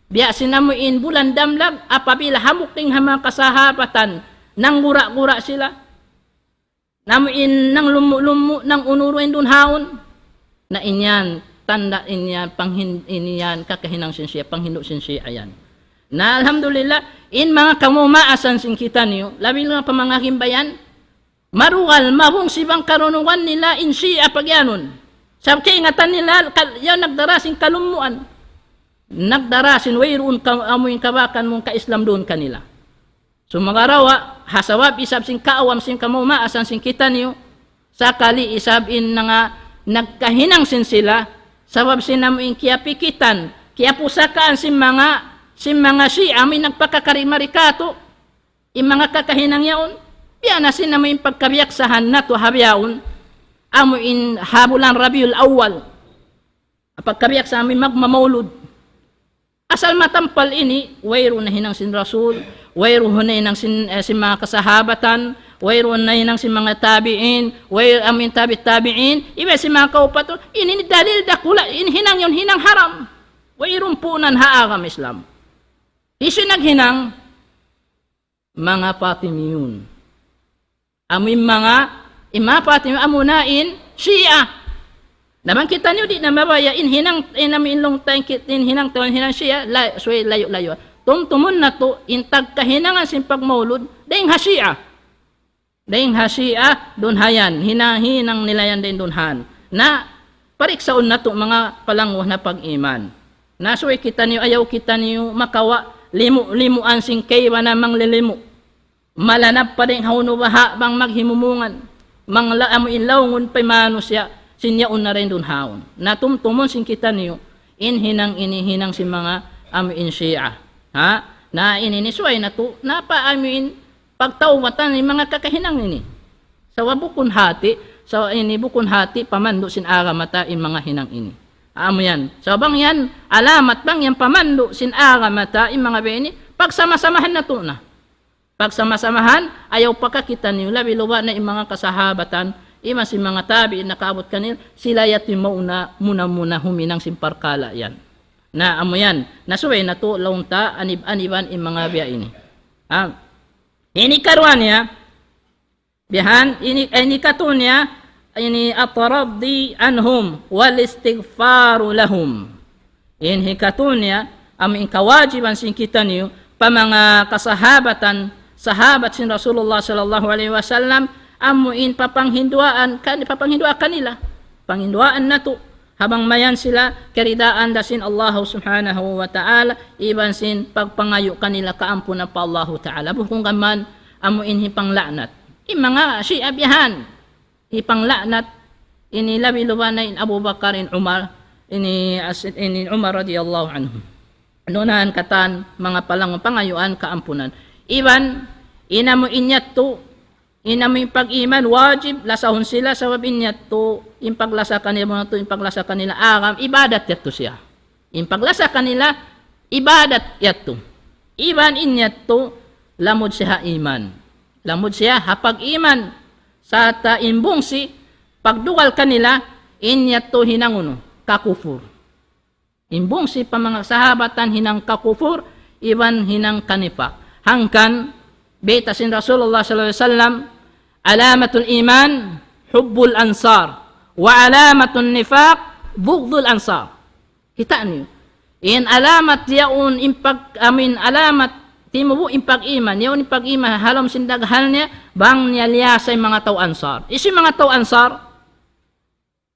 biya sinamuin bulan damlag, apabila hamuk ting hamang kasahabatan, nang gura-gura sila, namuin nang lumu-lumu, nang unuruin dun haon, na inyan, tanda inyan, inyan, kakahinang sinsiya, panghindo sinsiya, ayan. Na alhamdulillah, in mga kamumaasan sin kita niyo, labi lang pamangakim bayan, marugal, mahong sibang karunungan nila in siya pagyanon. Sa kaingatan nila, yan nagdarasin kalumuan. Nagdarasin, wayroon amoy kabakan mong ka-Islam doon kanila. So mga rawa, hasawab, isab sin kaawam, sin kamumaasan sin kita niyo, sakali isabin na nga, nagkahinang sin sila sabab sinamuing kiyapikitan kiyapusakaan sin mga Shia may nagpakakarimarikato mga kakahinang yaon biya na sinamuing pagkabiyaksahan na to habyaon amuin habulan Rabiul Awwal pagkabiyaksahan may magmamaulud asal matampal ini wayro na hinang sin Rasul wayro na hinang sin mga kasahabatan wayroon na hinang si mga tabi'in, amin tabi'in, iba si mga kaupato, ini dalil dakula, hinang yun, hinang haram. Wayroon punan haagam Islam. Isu naghinang, mga Fatimiyun. Amin mga Fatimiyun, amunain, Shia. Naman kita niyo, di na mabaya, inamin long tayong hinang Shia, layo. Tumtumun na to, intag kahinangan sin pagmaulod, dahing ha-Shia. Dahing Shia, doon hayan, hinang nila yan din doon han. Na, pariksaon na to mga palangwa na pag-iman. Nasuwi kita niyo, ayaw kita niyo makawa, limuan sing kaywa na manglilimu. malanap pa rin haunubaha bang maghimumungan, mangla amuin laungon pa mano siya, sinyaon na rin dun haon. Natumtumon sin kita niyo, inhinang inihinang si mga amuin siya. Ha? Na ininisway na to, napa amuin pagtawatan ni mga kakahinang ini. Sa wabukon hati, sa ini bukon hati, pamando sin aramata in mga hinang ini. Amo yan. So bang yan, alamat bang yan pamando sin aramata in mga beni, pagsamasamahan na to na. Pagsamasamahan, ayaw pagkakita niyo, labi-luwa na in mga kasahabatan, ima si mga tabi, nakaabot kanil, sila yatin mauna, muna huminang simparkala yan. Na amo yan, nasuway na to, launta, anib-aniban in mga biya ini. Ini karuan niya, bihan, ini katun niya, ini at-taraddi anhum, wal istighfaru lahum. Ini katun niya, amin kawajiban sin kita niyo, pa mga kasahabatan, sahabat sin Rasulullah sallallahu alaihi wasallam, amuin papanghinduaan kanila, panghinduaan na to, habang mayan sila, karidaan da sin Allah subhanahu wa ta'ala, iban sin pagpangayo kanila kaampunan pa Allah ta'ala, bukong gaman, amuin hipang-laknat. Mga siyabihan, hipang-laknat, inilabi-lubanay in Abu Bakar, in Umar, in Umar radiyallahu anhu. Nunahan katan, mga palang pangayuan kaampunan. Iban, inamuin niya to, inamuin pag-iman, wajib, lasahon sila sa wabin niya to, impaglasa kanila to, impaglasa kanila aram, ibadat niya to siya. Impaglasa kanila, ibadat niya to. Iban inya to, lamod siya iman. Lamod siya hapag iman sa taimbong si, pagdugal kanila, inya to hinanguno, kakufur. Imbong si pa mga sahabatan hinang kakufur, iban hinang kanipak. Hangkan, beta sin Rasulullah sallallahu alaihi wasallam, alamatul iman, hubbul ansar, wa alamatul nifaq, bughdul ansar. Kita niyo. In alamat yaun impag amin alamat timubo impag iman, yaun impag iman halom sin daghal niya bang niya liyasay mga tao ansar. Isi mga tao ansar,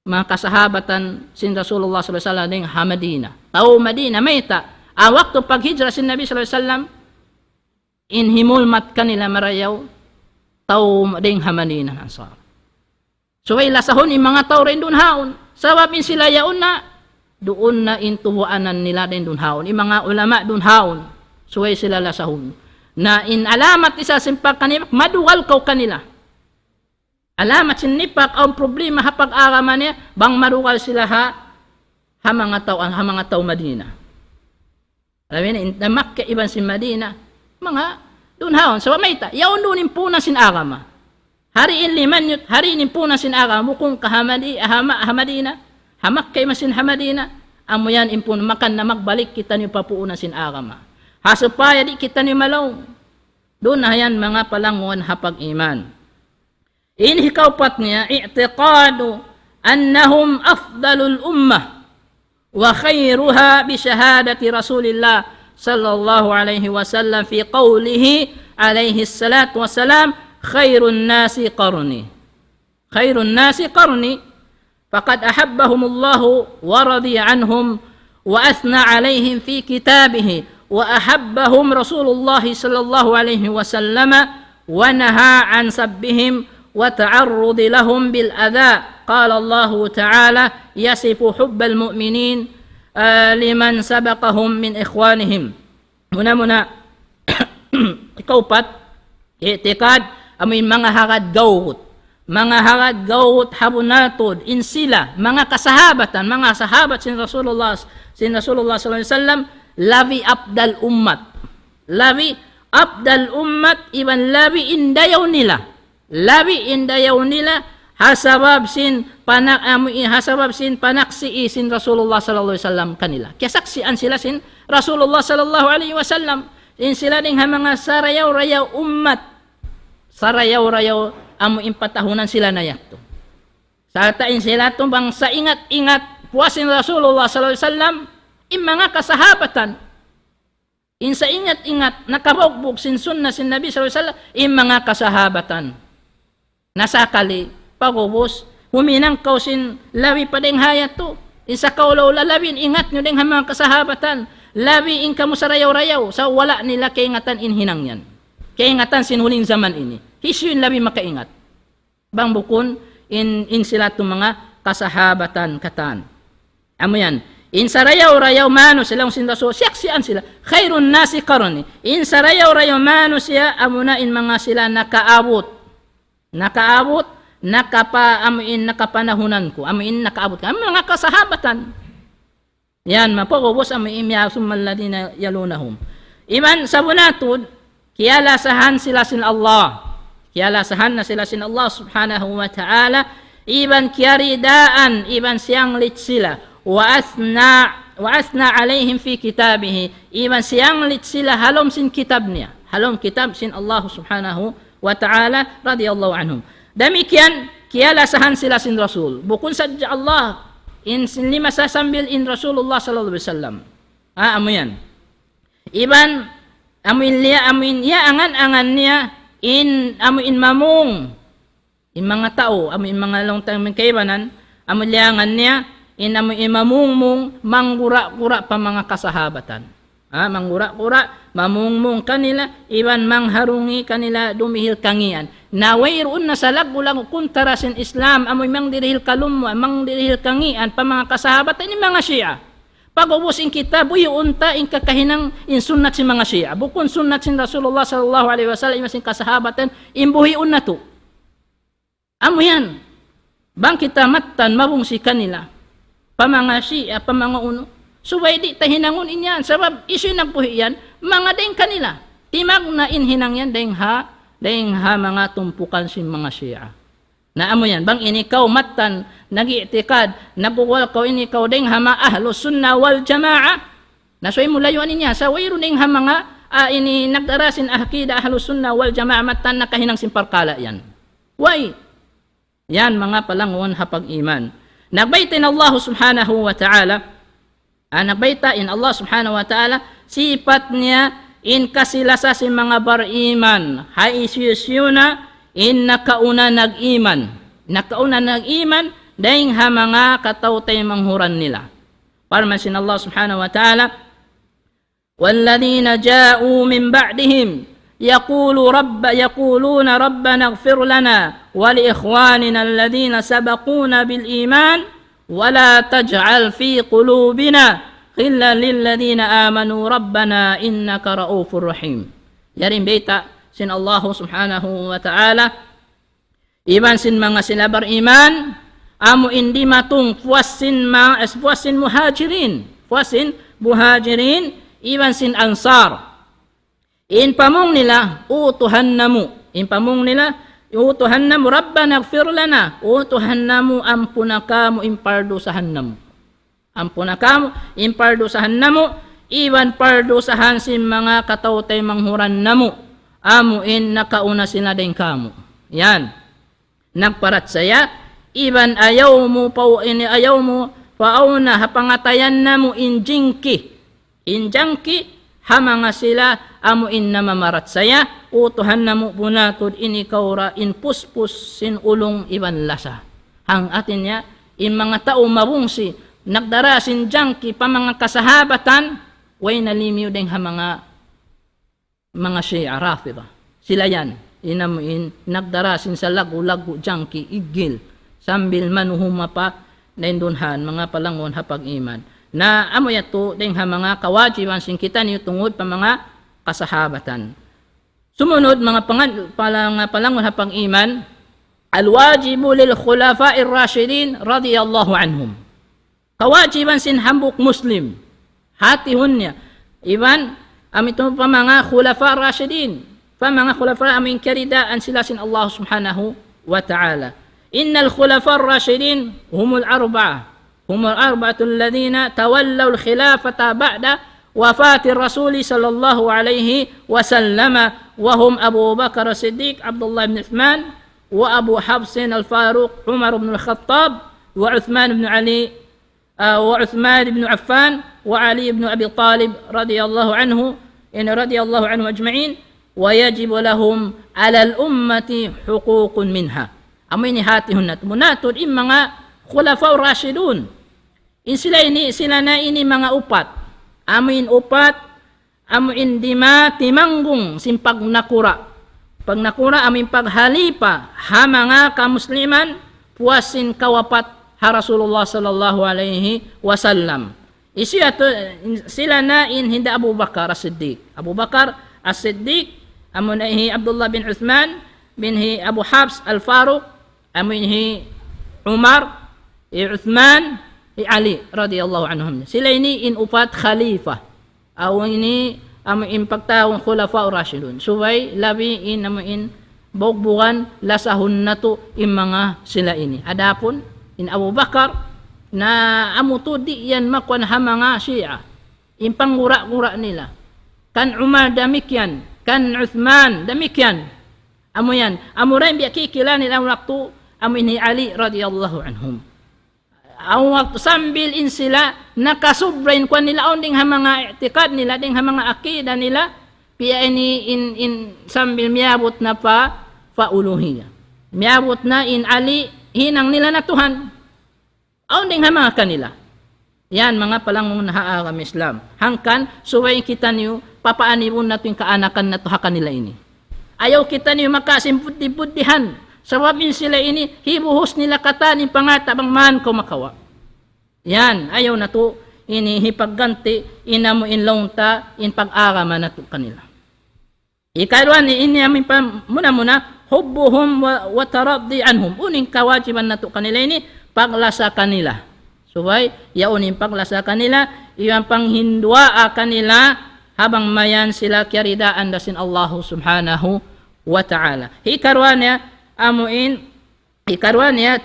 mga kasahabatan sin Rasulullah sallallahu alaihi wasallam ding Hamadina. Tao Madina mayta. Waktu paghijrah sin Nabi sallallahu alaihi wasallam, inhimulmat kanila marayaw tao ding Hamadina ansar. So ay lasahon yung mga tao rin dun haon. Sababin sila yaon na doon na intuhuanan nila din dun haon. Yung mga ulama dun haon. So ay sila lasahon. Na in alamat isa simpak kanila, maduwal kaw kanila. Alamat sinipak ang problema hapag-araman niya, bang maduwal sila ha mga tao Madina. Alam niya, na Makkah iban si Madina, mga dun haon. So mayta, yaon dun impunan sin agama. Hariin liman yun, hariin impunan sin agama, mukong Hamadina, hamak kay masin Hamadina, amo yan impun, makan na magbalik kita niyo papuunan sin agama. Hasupaya di kita niyo malaw. Doon na yan mga palangon hapag iman. Inhikawpat niya, i'tiqadu annahum afdalul ummah wa khayruha bi syahadati Rasulillah sallallahu alaihi wasallam fi qawlihi alaihi salatu wassalam, khairun nasi qarni. Khairun nasi qarni, faqad ahabbahumullahu wa radiya anhum wa athna alaihim fi kitabihi wa ahabbahum Rasulullah sallallahu alaihi wasallam wa naha an sabbihim wa ta'arrud lahum bil adha. Qala Allah ta'ala yasifu hubbal mu'minin liman sabaqahum min ikhwanihim. Muna ikaupat, i'tiqad amoy mga hagad gawot habunatod in sila mga kasahabatan, mga sahabat sin Rasulullah sallallahu alaihi wasallam, labi abdal ummat iban labi indayaw nila hasabab sin panaksi sin Rasulullah sallallahu alaihi wasallam kanila. Kaya saksian sila sin Rasulullah sallallahu alaihi wasallam, in sila ding mga sarayaw-rayaw ummat, sarayaw-rayaw amo impatahunan sila na yakto. Sa tain sila tumbang sa ingat-ingat puasin Rasulullah sallallahu alaihi wasallam, in mga kasahabatan, in sa ingat-ingat nakabugbog sin sunna sin Nabi sallallahu alaihi wasallam, in mga kasahabatan. Nasakali, pagubos, huminang kaw sin lawi pa ding hayat to. Isa kaulaw lalawin, ingat nyo ding mga kasahabatan. Lawi in kamo sa rayaw-rayaw, sa wala nila kaingatan inhinang yan. kaingatan sin huling zaman ini. Hisyo yung labi makaingat. Bang bukon, in sila itong mga kasahabatan katan. Amo yan. In sarayaw-rayaw mano silang sinrasul, siyaksian sila. Khairun nasi karoni. In sarayaw-rayaw mano siya, amo na in mga sila nakaabot. Nakapanahunan ko. Amin nakaabot ka. Mga kasahabatan. Yan, mapagubos amin imyasum maladina yalunahum. Iman sa bunatod, kiyalasahan sila sin Allah. Kiyalasahan na sila sin Allah subhanahu wa ta'ala. Iban kiyaridaan, iban siyang lit sila. Wa asna alayhim fi kitabihi. Iban siyang lit sila halom sin kitab niya. Halom kitab sin Allah subhanahu wa ta'ala radiyallahu anhum. Demikian, kiyalasahan sila sin Rasul. Bukun sadya Allah, in lima sasambil in Rasulullah sallallahu alaihi wasallam. Amo yan. Iban, amin niya, angan niya, amin mamung, in mga tao, amin mga longtang kaibanan, amin liangan niya, amin mamung, manggura-gura pa mga kasahabatan. Manggura-gura, mamungmung kanila, iban mangharungi kanila, dumihil kangian. Nawayroon na sa lagulang kuntara sin Islam, amoy mangdirihil kalumwa, mangdirihil kangian, pa mga kasahabatan, ni mga Shia. Pag-ubos in kitab, unta in kakahinang in sunnat si mga Shia. Bukun sunnat sin Rasulullah sallallahu alaihi wasallam, imasin kasahabatan, imbuhiun na to. Amo yan. Bang kita matan, mabungsi kanila. Pa mga Shia, pa mga uno. Subay di tahinangon inyan. Sabab isu nagpuhi yan, mga deng kanila. Timag na inhinang yan, deng ha mga tumpukan si mga Shia. Naamo yan, bang inikaw matan, nag-iitikad, nabuwal ko inikaw deng ha mga ahlus sunna wal jama'a. Nasoy mo layuan niya, sa wayro deng ha mga ini nagdarasin akida ahlus sunna wal jama'a matan na kahinang simparkala yan. Why? Yan mga palangon hapag iman. Nagbaitin Allah subhanahu wa ta'ala, nabaitain Allah subhanahu wa ta'ala, sifat niya in kasilasa si mga bariman, haisyusyuna in nakauna nag-iman. Nakauna nag-iman, dahil ha mga katautay manghuran nila. Parmasin Allah subhanahu wa ta'ala, وَالَّذِينَ جَاءُوا مِنْ بَعْدِهِمْ يَقُولُونَ رَبَّنَا اغْفِرْ لَنَا وَلِإِخْوَانِنَا الَّذِينَ سَبَقُونَا بِالْإِيمَانِ ولا تجعل في قلوبنا غلا للذين آمنوا ربنا إنك رؤوف رحيم. Yarin beta sin Allah subhanahu wa ta'ala, iman sin mga sila beriman, amo indi matung puasin muhajirin, iban sin ansar. In pamong nila utuhan namu, utuhannamu Rabbana ighfir lana, utuhannamu ampunakamu impardo sahannamu. Ampunakamu impardo sahannamu, iwan pardo sahan sin mga katautay manghuran namu. Amuin nakauna sila din kamu. Yan. Nagparat saya, iban ayaw mo pauna hapangatayan namu injingki ha mga sila amuin na mamarat saya, utuhan na mo bunatod inikawra in puspus sin ulong iban lasa. Hang atin niya, in mga tao mabungsi, nagdara sin jangki pa mga kasahabatan, way nalimiw din ha mga Shia, Rafida. Sila yan, inamuin, nagdara sin sa lagu-lagu jangki, igil, sambil manuhuma pa, na indunhan, mga palangon hapag iman. Na amo yato ding ha mga kawajiban sin kita niyo tungod pa mga kasahabatan. Sumunod mga palangon hapang iman, alwajibu lil khulafa'ir rashidin radiyallahu anhum. Kawajiban sin hambuk muslim, hatihon niya, iban amito pa mga khulafa rashidin, pa mga khulafa amin karidaan sila sin Allah subhanahu wa ta'ala. Innal khulafa rashidin humul arba'ah, هم الأربعة الذين تولوا الخلافة بعد وفاة الرسول صلى الله عليه وسلم وهم أبو بكر الصديق عبد الله بن عثمان وأبو حفص الفاروق عمر بن الخطاب وعثمان بن عفان وعلي بن أبي طالب رضي الله عنه أجمعين ويجب لهم على الأمة حقوق منها. أمين هاتهن مناتون إما خلفاء راشدون. Sila na ini mga upat. Amin upat, amo indima timanggung sin pagnakura. Pagnakura amin paghalipa ha mga kamusliman puasin kawapat ha Rasulullah sallallahu alaihi wasallam. Sila na in hindi Abu Bakar as-Siddiq. Abu Bakar as-Siddiq amun hi Abdullah bin Uthman bin hi Abu Habs al-Faruq amun hi Umar Uthman Ali radhiyallahu anhum. Sila ini in upat khalifah. Aw ini in pagtawong khulafa rashidun. Subay labi in bogbugan lasahun nato in mga sila ini. Adapun in Abu Bakar na amuto di yan makwan ha mga Shia. In pangura-ngura nila. Kan Umar damikyan, kan Uthman damikyan. Amo yan. Amo rin biyakikila nila waktu amin ni Ali radhiyallahu anhum. Ang waktu sambil in sila nakasubrain kwa nila on ding ha mga i'tikad nila ding ha mga akida nila piya ini in sambil miabot na uluhiyya. Miabot na in Ali hinang nila na Tuhan. On ding ha mga kanila. Yan mga palangon na haagam Islam. Hangkan suway kita niyo papaanibon nato yung kaanakan na to ha kanila ini. Ayaw kita niyo makasimpudi-budihan. Sababin sila ini, hibuhos nila katanin pangatabang man ko makawa. Yan, ayaw na to, ini hipagganti, inamo in launta, in pag-araman na to kanila. Ikalwan, ini amin pa, muna, hubbuhum wa taraddi anhum. Uning kawajiban na to kanila ini, paglasa kanila. Subay, yaunin paglasa kanila, iyan panghindwa kanila, habang mayan sila kiyaridaan dasin Allah subhanahu wa ta'ala. Ikalwan, amuin ikarwannya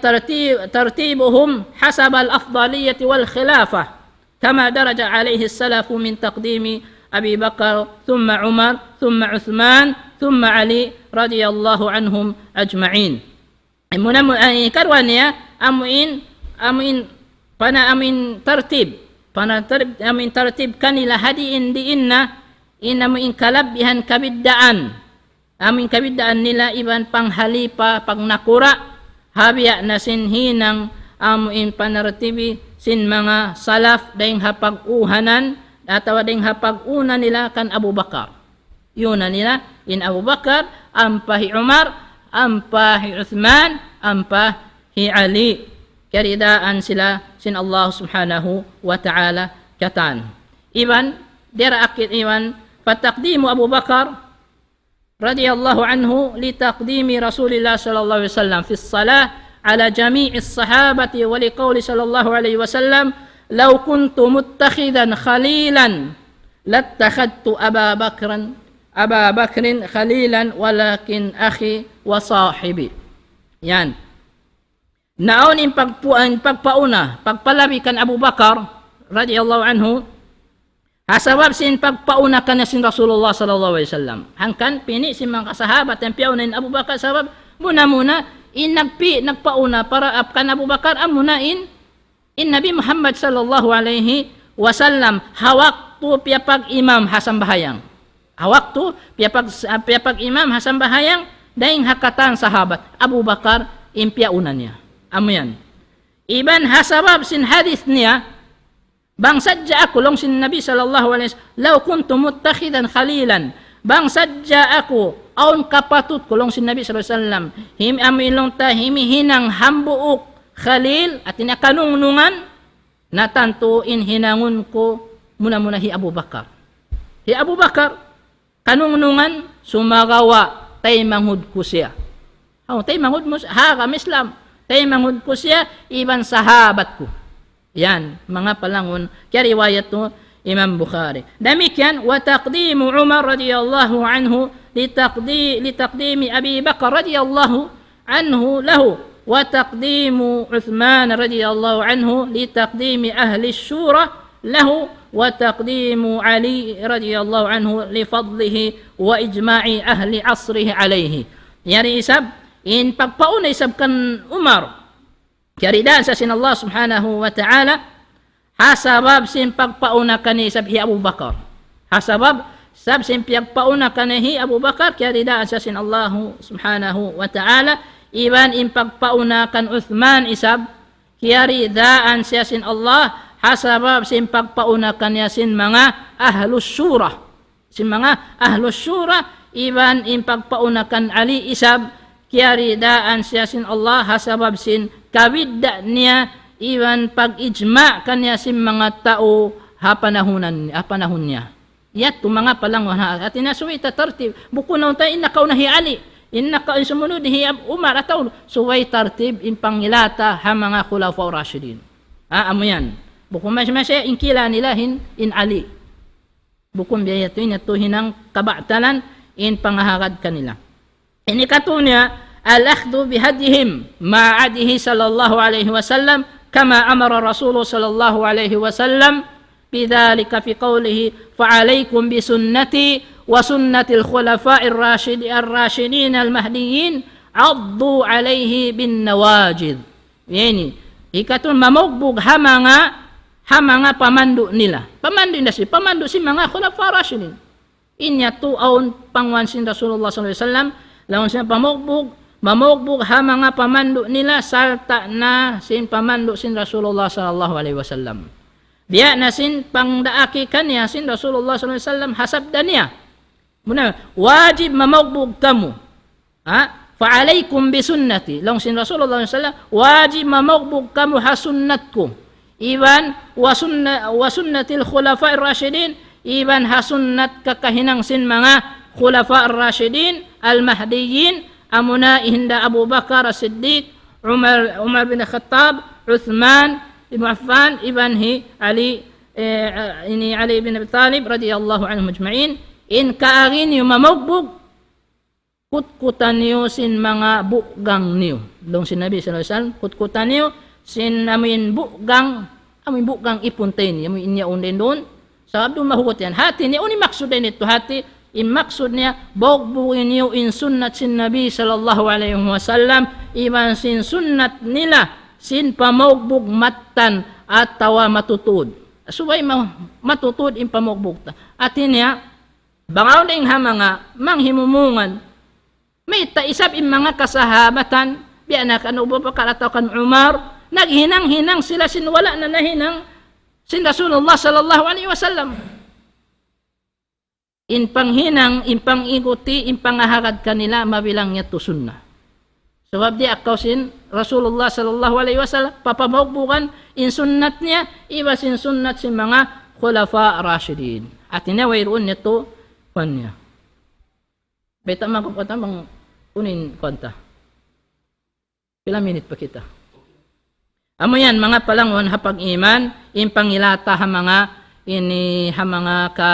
tartibuhum hasab al-afdaliyah wal khilafah kama daraja alaihi as-salaf min taqdimi Abi Bakar thumma Umar thumma Uthman thumma Ali radhiyallahu anhum ajma'in. Ikarwannya amuin tartib kanila hadiin diinna inamuin kalabihan kabiddaan. Amin kabiddaan nila iban panghalipa pagnakura habya na sinhinang amuin panartibi sin mga salaf dahing hapag-uhanan atawa dahing hapag-una nila kan Abu Bakar. Yun na nila in Abu Bakar, ampahi Umar, ampahi Uthman, ampahi Ali. Karidaan sila sin Allah subhanahu wa ta'ala katan. Iban, dira akit iban, pataqdimu Abu Bakar radhiyallahu anhu litaqdimi Rasulillah sallallahu alaihi wasallam fi as-salah ala jami'i as-sahabati wa liqawli sallallahu alaihi wasallam law kuntu muttakhidan khalilan lattakhadtu Aba Bakrin khalilan walakin akhi wa sahibi. Yan. Naon in pagpauna pagpalabikan Abu Bakar radhiyallahu anhu asabab sin pagpauna kana sin Rasulullah sallallahu alaihi wasallam. Hangkan pini sin mga kasahabat ang piaunin Abu Bakar sabab muna in nagpauna para apkan Abu Bakar amuna in Nabi Muhammad sallallahu alaihi wasallam hawak tu piapag imam hasan bahayang. Hawak tu piapag imam hasan bahayang daing hakatan sahabat Abu Bakar in piaunan niya. Amuyan. Iban hasabab sin hadis niya bang sadja ako long sin Nabi sallallahu alaihi wasallam law kuntu muttakhidan khalilan bang sadja ako aun kapatut ko long sin Nabi sallallahu alaihi wasallam amilong himihinang hambuok khalil at inakanungan na tanto in hinangon ko muna hi Abu Bakar. Hi Abu Bakar kanungan sumagawa tay manghud ko siya. Tay manghud mo ha kami Islam. Tay manghud ko siya iban sahabat ko. Yan, mga palangon, kaya riwayat to Imam Bukhari. Demikian, wa taqdimu Umar radhiyallahu anhu litaqdimi Abi Bakar radhiyallahu anhu lahu, wa taqdimu Uthman radhiyallahu anhu litaqdimi ahli syura lahu, wa taqdimu Ali radhiyallahu anhu lifadlihi wa ijma'i ahli asrihi alayhi. Yari isab, in pagpauna isab kan Umar, kiyaridaan sa sin Allah subhanahu wa ta'ala hasabab sin pagpauna kani sabhi Abu Bakar. Hasabab sab sin pagpauna kani Abu Bakar kiyaridaan sa sin Allah subhanahu wa ta'ala iban in pagpauna kan Uthman isab kiyaridaan sa sin Allah hasabab sin pagpauna kanya sin mga ahlus syura. si mga ahlus syura iban in pagpaunakan Ali isab kiari daan siya sin Allah hasabab sin kawidda niya iban pag-ijma kanya sin mga tao panahon niya. Yat mga palang at inasuwi tatartib buko na tayo inakaw na hi Ali innaka in sumunod hi Umar ataw suway tartib in pangilata ha mga khulafa rashidin. Amo yan. Buko masya inkila nilahin in Ali. Bukum biya ito hinang kabatalan in pangahagad kanila. Ini katunya al-akhdhu bihadihim ma'adihi sallallahu alaihi wasallam kama amara Rasulullah sallallahu alaihi wasallam bidhalika fi qawlihi fa'alaykum bisunnati wa sunnatil khulafa'ir rashidin al-mahdiyyin addu alaihi bin nawajid. Yani ikatun mamugbog hamanga pamandu nila. Pamandu si mga khulafa rashidin. Inya tuaon pangwansin Rasulullah sallallahu alaihi wasallam lawan siya mamugbog hamanga pamandu nila salta na sin pamandu sin Rasulullah sallallahu alaihi wasallam. Biya na sin pangdaaki kanya sin Rasulullah sallallahu alaihi wasallam hasabda niya. Muna wajib mamugbog kamu. Fa'alaykum bisunnati. Lawan sin Rasulullah sallallahu alaihi wasallam wajib mamugbog kamu hasunnatku. Iban wa sunnatil khulafa'ir rasyidin iban hasunnat kakahinang sin mga khulafa'ir rasyidin al-mahdiyyin amuna ihinda Abu Bakar as-Siddiq Umar bin Khattab Uthman ibn Affan iban hi Ali bin Abi Talib radhiyallahu anhum ajma'in in kaagin yung mamugbog kutkutan niyo sin mga bugang niyo dong sin Nabi sallallahu alaihi wasallam kutkutan niyo sin amin bugang ipuntain amin inya unden don sabab do mahugot yan hati ni uni maksud nito hati imaksud niya bogbugin niyo in sunnat sin Nabi sallallahu alaihi wasallam iman sin sunnat nila sin pamogbog matan at tawa matutud subay matutud in pamogbog atin niya bangaw ding hamanga manghimumungan may taisab in mga kasahabatan biya na kan Abu Bakar ataw kan Umar naghinang-hinang sila sinwala na nahinang sin Rasulullah sallallahu alaihi wasallam. In panghinang, in pangiguti, in pangahagad kanila mabilang niya to sunnah. Sebab di akaw sin Rasulullah sallallahu alaihi wasallam papamugbukan in sunnat niya iba sin sunnat sin mga khulafa rashidin. At inawayroon nito kanya. Beta magkapata mang unin kwanta. Pila minute pa kita. Amo yan mga palangwan hapag iman in pangilata ha mga ka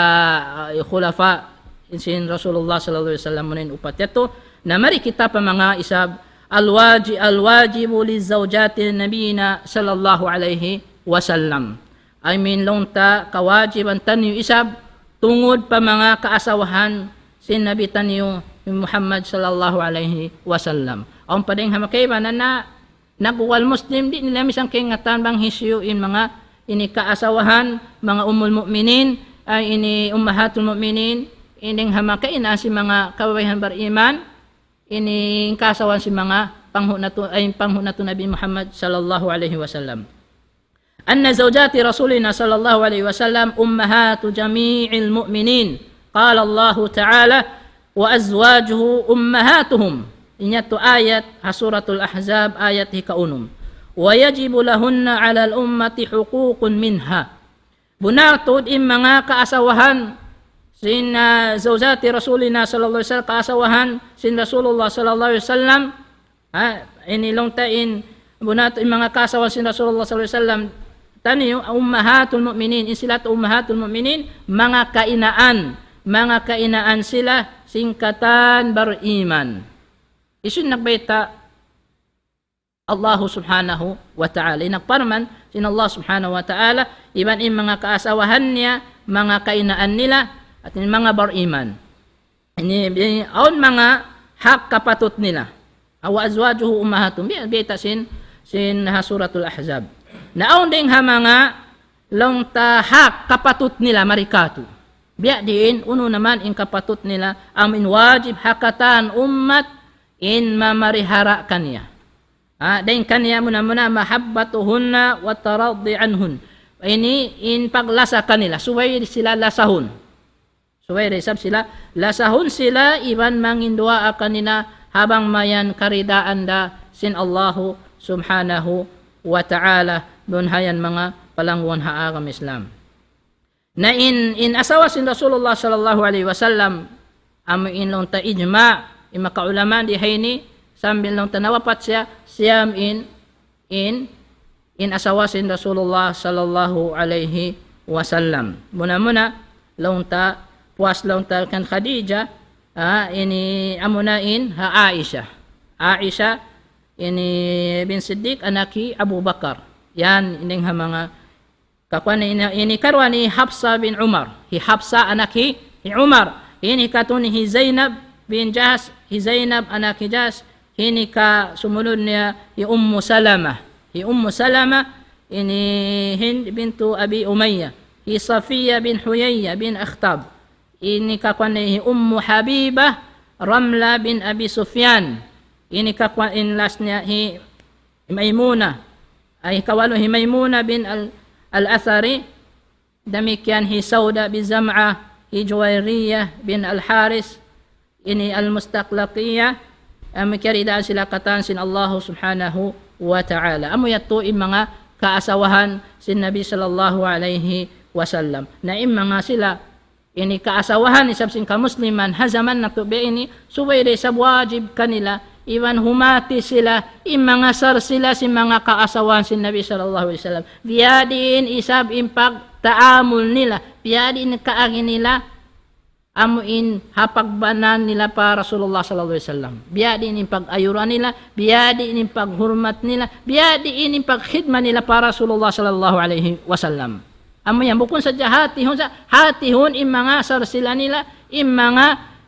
khulafa sin Rasulullah sallallahu alaihi wasallam munin upat ito na mari kita pa mga isab alwajibu lizawjati nabiyina sallallahu alaihi wasallam. I mean lonta kawajiban tanyo isab tungod pa mga kaasawahan sin Nabi tanyo Muhammad sallallahu alaihi wasallam. Ang pading hamakay na nagwal Muslim di nila misang kingatan bang hisyo in mga ini kaasawahan mga umul mu'minin ay ini ummahatul mu'minin ining hamakain si mga kababayan bariman ini kaasawan si mga panghunato Nabi Muhammad sallallahu alaihi wasallam. Anna zawjati rasulina sallallahu alaihi wasallam ummahatu jami'il mu'minin. Qala Allah Ta'ala wa azwajuhu ummahatuhum. Inya to ayat suratul Ahzab ayat hikaunum. Wa yajibu lahunna 'ala al-ummati huququn minha. Bunatod in mga kaasawahan sin zawjati rasulina sallallahu alaihi wasallam kaasawahan sin Rasulullah sallallahu alaihi wasallam inilong tain bunatod in mga kaasawahan sin Rasulullah sallallahu alaihi wasallam taniyo ummahatul mu'minin sila ummahatul mu'minin mga kainaan sila singkatan bariman. Isun nagbaita Allah subhanahu wa ta'ala. Nagparman sin Allah subhanahu wa ta'ala iban in mga kaasawahan niya, mga kainaan nila at in mga bariman. Ini aun mga hak kapatot nila. Wa azwajuhu ummahatum. Baita sin suratul Ahzab. Naon ding ha mga longta hak kapatot nila marikatu. Biya diin uno naman in kapatot nila amin wajib hakatan ummat in mamarihara kanya. Dain kanya muna mahabbatuhunna wa taraddi anhun. Ini in paglasa kanila, suway sila lasahon. Suway resab sila, lasahon sila iban mangindua kanina habang mayan karidaan da sin Allahu subhanahu wa ta'ala don hayan mga palangwan haagam Islam. Na in asawa sin Rasulullah sallallahu alaihi wasallam amo in long ta ijma imakaulaman di hayni sambil long tanawapat siyam in asawa sin Rasulullah sallallahu alaihi wasallam. Muna long ta puas long ta kan Khadijah ini amunain Aisha ini bin Siddiq anaki Abu Bakar. Yan ining mga kakwan ini karwa ni Hafsa bin Umar. Hafsa anaki Umar. Ini katun Zainab bin Jahsh. Zainab anaki Jahsh. Ini ka sumunod niya Ummu Salamah. Ummu Salamah ini Hind bintu Abi Umayyah. Safiya bin Huyayya bin Akhtab. Ini kakwan ni Ummu Habibah Ramla bin Abi Sufyan. Ini kakwan in last niya Maimuna ay kawalo Maimuna bin al-Athari. Demikian Sauda bin Zam'ah, Juwairiyah bin al-Haris. Ini al-Mustaqlaqiyah. Kiridaan sila katan sin Allah subhanahu wa ta'ala. Amo yato mga kaasawahan sin Nabi sallallahu alaihi wasallam. Na mga sila ini kaasawahan isab sin kamusliman hazaman na tubi ini suway de sa wajib kanila iwan humati sila imangasar sila si mga kaasawahan sin Nabi sallallahu alaihi wasallam biadin isab impag taamul nila biadin kaagin nila amuin hapagbanan nila para Rasulullah sallallahu alaihi wasallam biadin impag ayuran nila biadin impag hurmat nila biadin impag khidmah nila para Rasulullah sallallahu alaihi wasallam. Amo yan, bukun sa hatihon mga sar sila nila, mga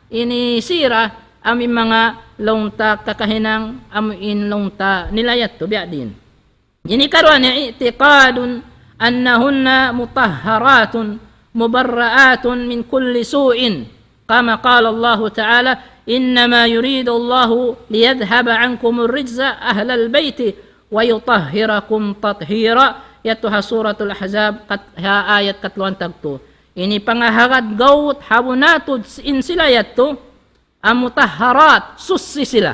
inisira, mga longta kakahinang, longta nilayat to biya din. Ini karuan niya, itiqadun annahunna mutahharatun, mubarraatun min kulli su'in. Kama qala Allah Ta'ala, innama yuridu Allah liyadhhaba ankum ar-rijza ahlal bayti wa yutahhirakum tathira. Yato suratul Ahzab ayat 2 tagto. Ini pangahagad gawt habunatod in sila yato amutahharat sussi sila.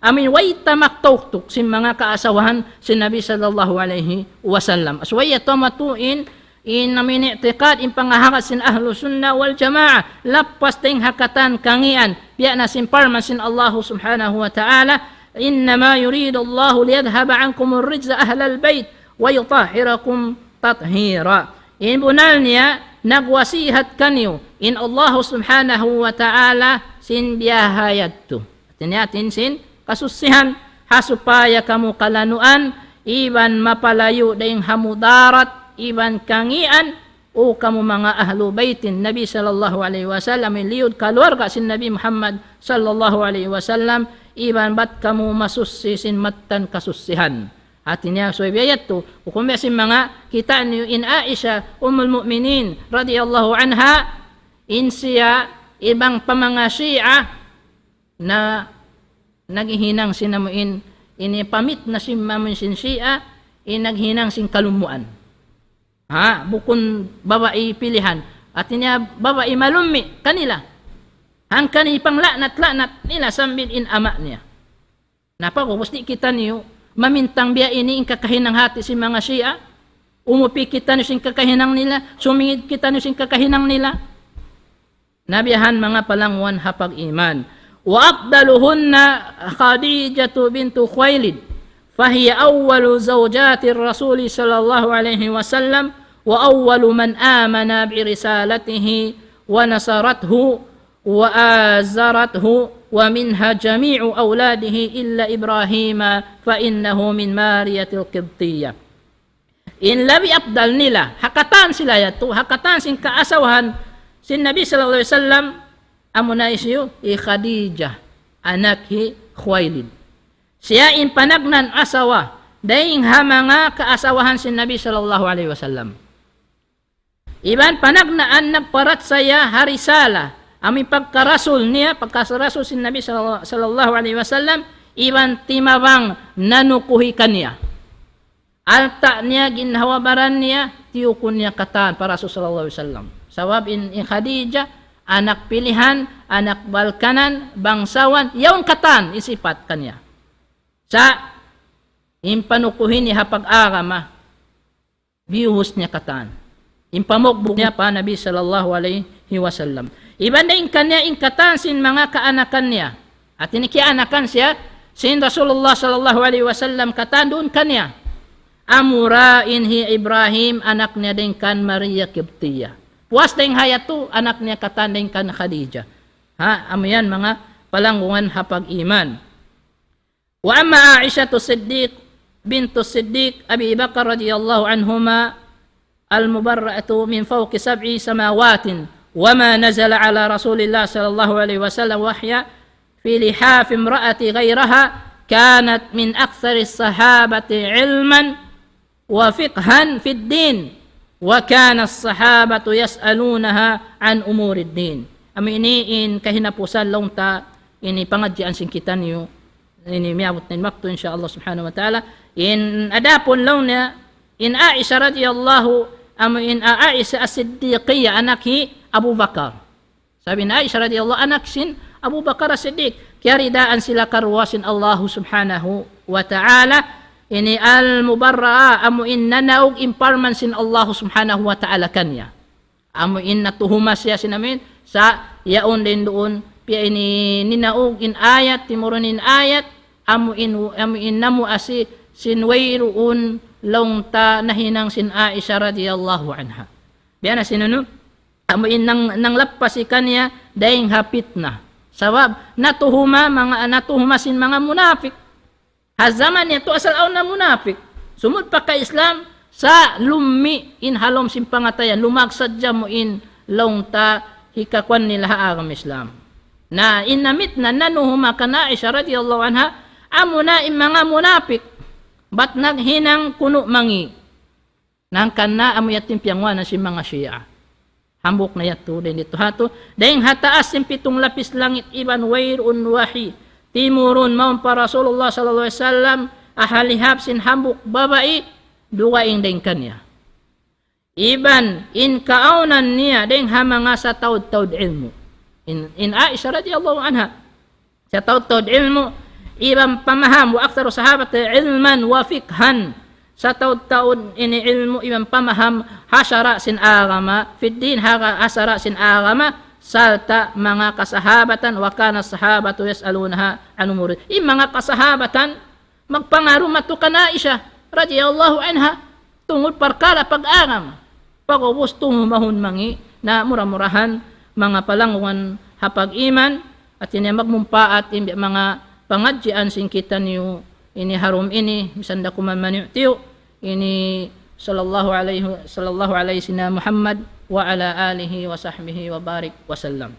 Way tamaktok si mga kaasawahan si Nabi sallallahu alaihi wasallam. Asway yato matuin in namin i'tiqad in pangahagad sin ahlu sunna wal jamaa lapas ting hakatan kangian biya na sin parman sin Allah subhanahu wa ta'ala. إنما يريد الله ليذهب عنكم الرجز أهل البيت ويطهركم تطهيرا. إن بنالنيا نغوسيهت كنيو إن الله سبحانه وتعالى سن بيهايتو تنياتين سن kasusihan hasupaya kamu kalanuan iban mapalayo daing hamudarat iban kangian o kamu mga ahlu baitin Nabi sallallahu alaihi wasallam liud keluarga sin Nabi Muhammad sallallahu alaihi wasallam iban bat kamu masussi sin mattan kasusihan. Artinya so biyayat to kung sin mga kita niyo in Aisha ummul mu'minin radhiyallahu anha in siya ibang pamanga Shia na naghihinang sinamuin ini pamit na si mamun sin Shia naghinang sin kalumuan. Bukun babae pilihan. Artinya babae malumi kanila. Ang kanipang laknat nila sambil in ama niya. Napagubos di kita niyo, mamintang biya ini ang kakahinang hati si mga Shia. Umupi kita niyo sin kakahinang nila, sumingid kita niyo sin kakahinang nila. Nabiyahan mga palangwan hapag iman. Wa afdaluhunna Khadijatu bintu Khuwailid. Fahiya awwalu zawjati Rasul sallallahu alaihi wasallam wa awwalu man amana bi risalatihi wa nasarathu وآزرته ومنها جميع أولاده إلا إبراهيم فإنه من مارية القبطية. إن لبي أفضل نلا hakatan sila yato hakatan sin kaasawahan sin Nabi sallallahu alaihi wasallam amuna isyo Khadijah anak Khuwailid. Siya in panagnan asawa daing mga kaasawahan sin Nabi sallallahu alaihi wasallam. Iban panagnaan nagparat saya harisala Ami pagkarasul niya, pagkarasul si Nabi sallallahu alaihi wasallam, iban timabang nanukuhikan niya. Alta niya, ginhawabaran niya, tiyukun niya katan para sa sallallahu alaihi wasallam. Sawab in Khadija, anak pilihan, anak balkanan, bangsawan, yaon katan isipat kanya. Sa impanukuhin niya pag-agama, bihus niya katan. Impamugbog niya pa Nabi sallallahu alaihi wasallam. Iban din kanya ingkatan sin mga kaanakan niya. At inikianakan siya, sin Rasulullah sallallahu alaihi wasallam katan doon kanya. Amurain hi Ibrahim, anak niya din kan Maria Kibtiya. Puwas din hayatu, anak niya katan din kan Khadija. Amayan mga palangungan hapag iman. Wa amma Aisha Siddiq bintu Siddiq Abi Bakar radhiyallahu anhuma al-mubarra'atu min fawqi sab'i samawatin wa ma nazala ala Rasulillah sallallahu alaihi wasallam wahya fi lihaf imra'ati ghayraha kanat min aktsari as-sahabati 'ilman wa fiqhan fi ad-din wa kana as-sahabatu yas'alunaha an umuri ad-din. Aminiin kahinapusan longta ini pangadjian singkitan niyo ini miabot nin makto insyaallah subhanahu wa ta'ala in adapon law na in Aisha radhiyallahu in Aisha as-Siddiqiyya anaki Abu Bakar. Sabi na Aisha radhiyallahu anak sin Abu Bakar as-Siddiq. Kaya ridaan sila karwasin Allah subhanahu wa ta'ala. Ini al-mubarra'a amuin nanaog imparman sin Allah subhanahu wa ta'ala kanya. Amuin natuhumas siya sinamin sa yaon din doon. Pia ini ninaog in ayat, timuron in ayat. Amuin namu asi sinwayruun longta nahinang sin Aisha radhiyallahu anha. Biya na sinunod, amuin nang lapasi kanya dahing hapit na. Sabab natuhuma sin mga munafik. Hazaman niya to asal aw na munafik. Sumud pa ka Islam sa lumi in halom sin pangatayan lumagsad mo in longta hikakwan nila haagam Islam. Na inamit na nanuhuma ka na Aisha radhiyallahu anha amuna in mga munafik. Ba't naghinang kuno mangi? Nang kana amuyatin piyangwa na si mga Shia. Hambok na yato din dito hato. Dahing hataas yung 7 lapis langit iban wairun wahi. Timurun maun pa Rasulullah sallallahu alaihi wasallam ahalihab sin hambok babae duwaing din kanya. Iban in kaaunan niya dahing hamanga sa taud-taud ilmu. In Aisha radhiyallahu anha sa taud-taud ilmu ibang pamaham wa aktsaru sahabat ilman wa fiqhan sa taud-taud ini ilmu ibang pamaham hasara sin agama fid din hasara sin agama salta mga kasahabatan wa kana sahabatu yasalunaha an umuri mga kasahabatan magpangaro matukan Aisha radhiyallahu anha tungod perkara pag-agama pagubos mahun mangi na mura-murahan mga palangungan hapag iman at ini magmumpaat imbi mga pangadjian singkitan niyo ini harum ini misanda kuman maniutiyo ini sallallahu alaihi Muhammad wa ala alihi wa sahbihi wa barik wa sallam.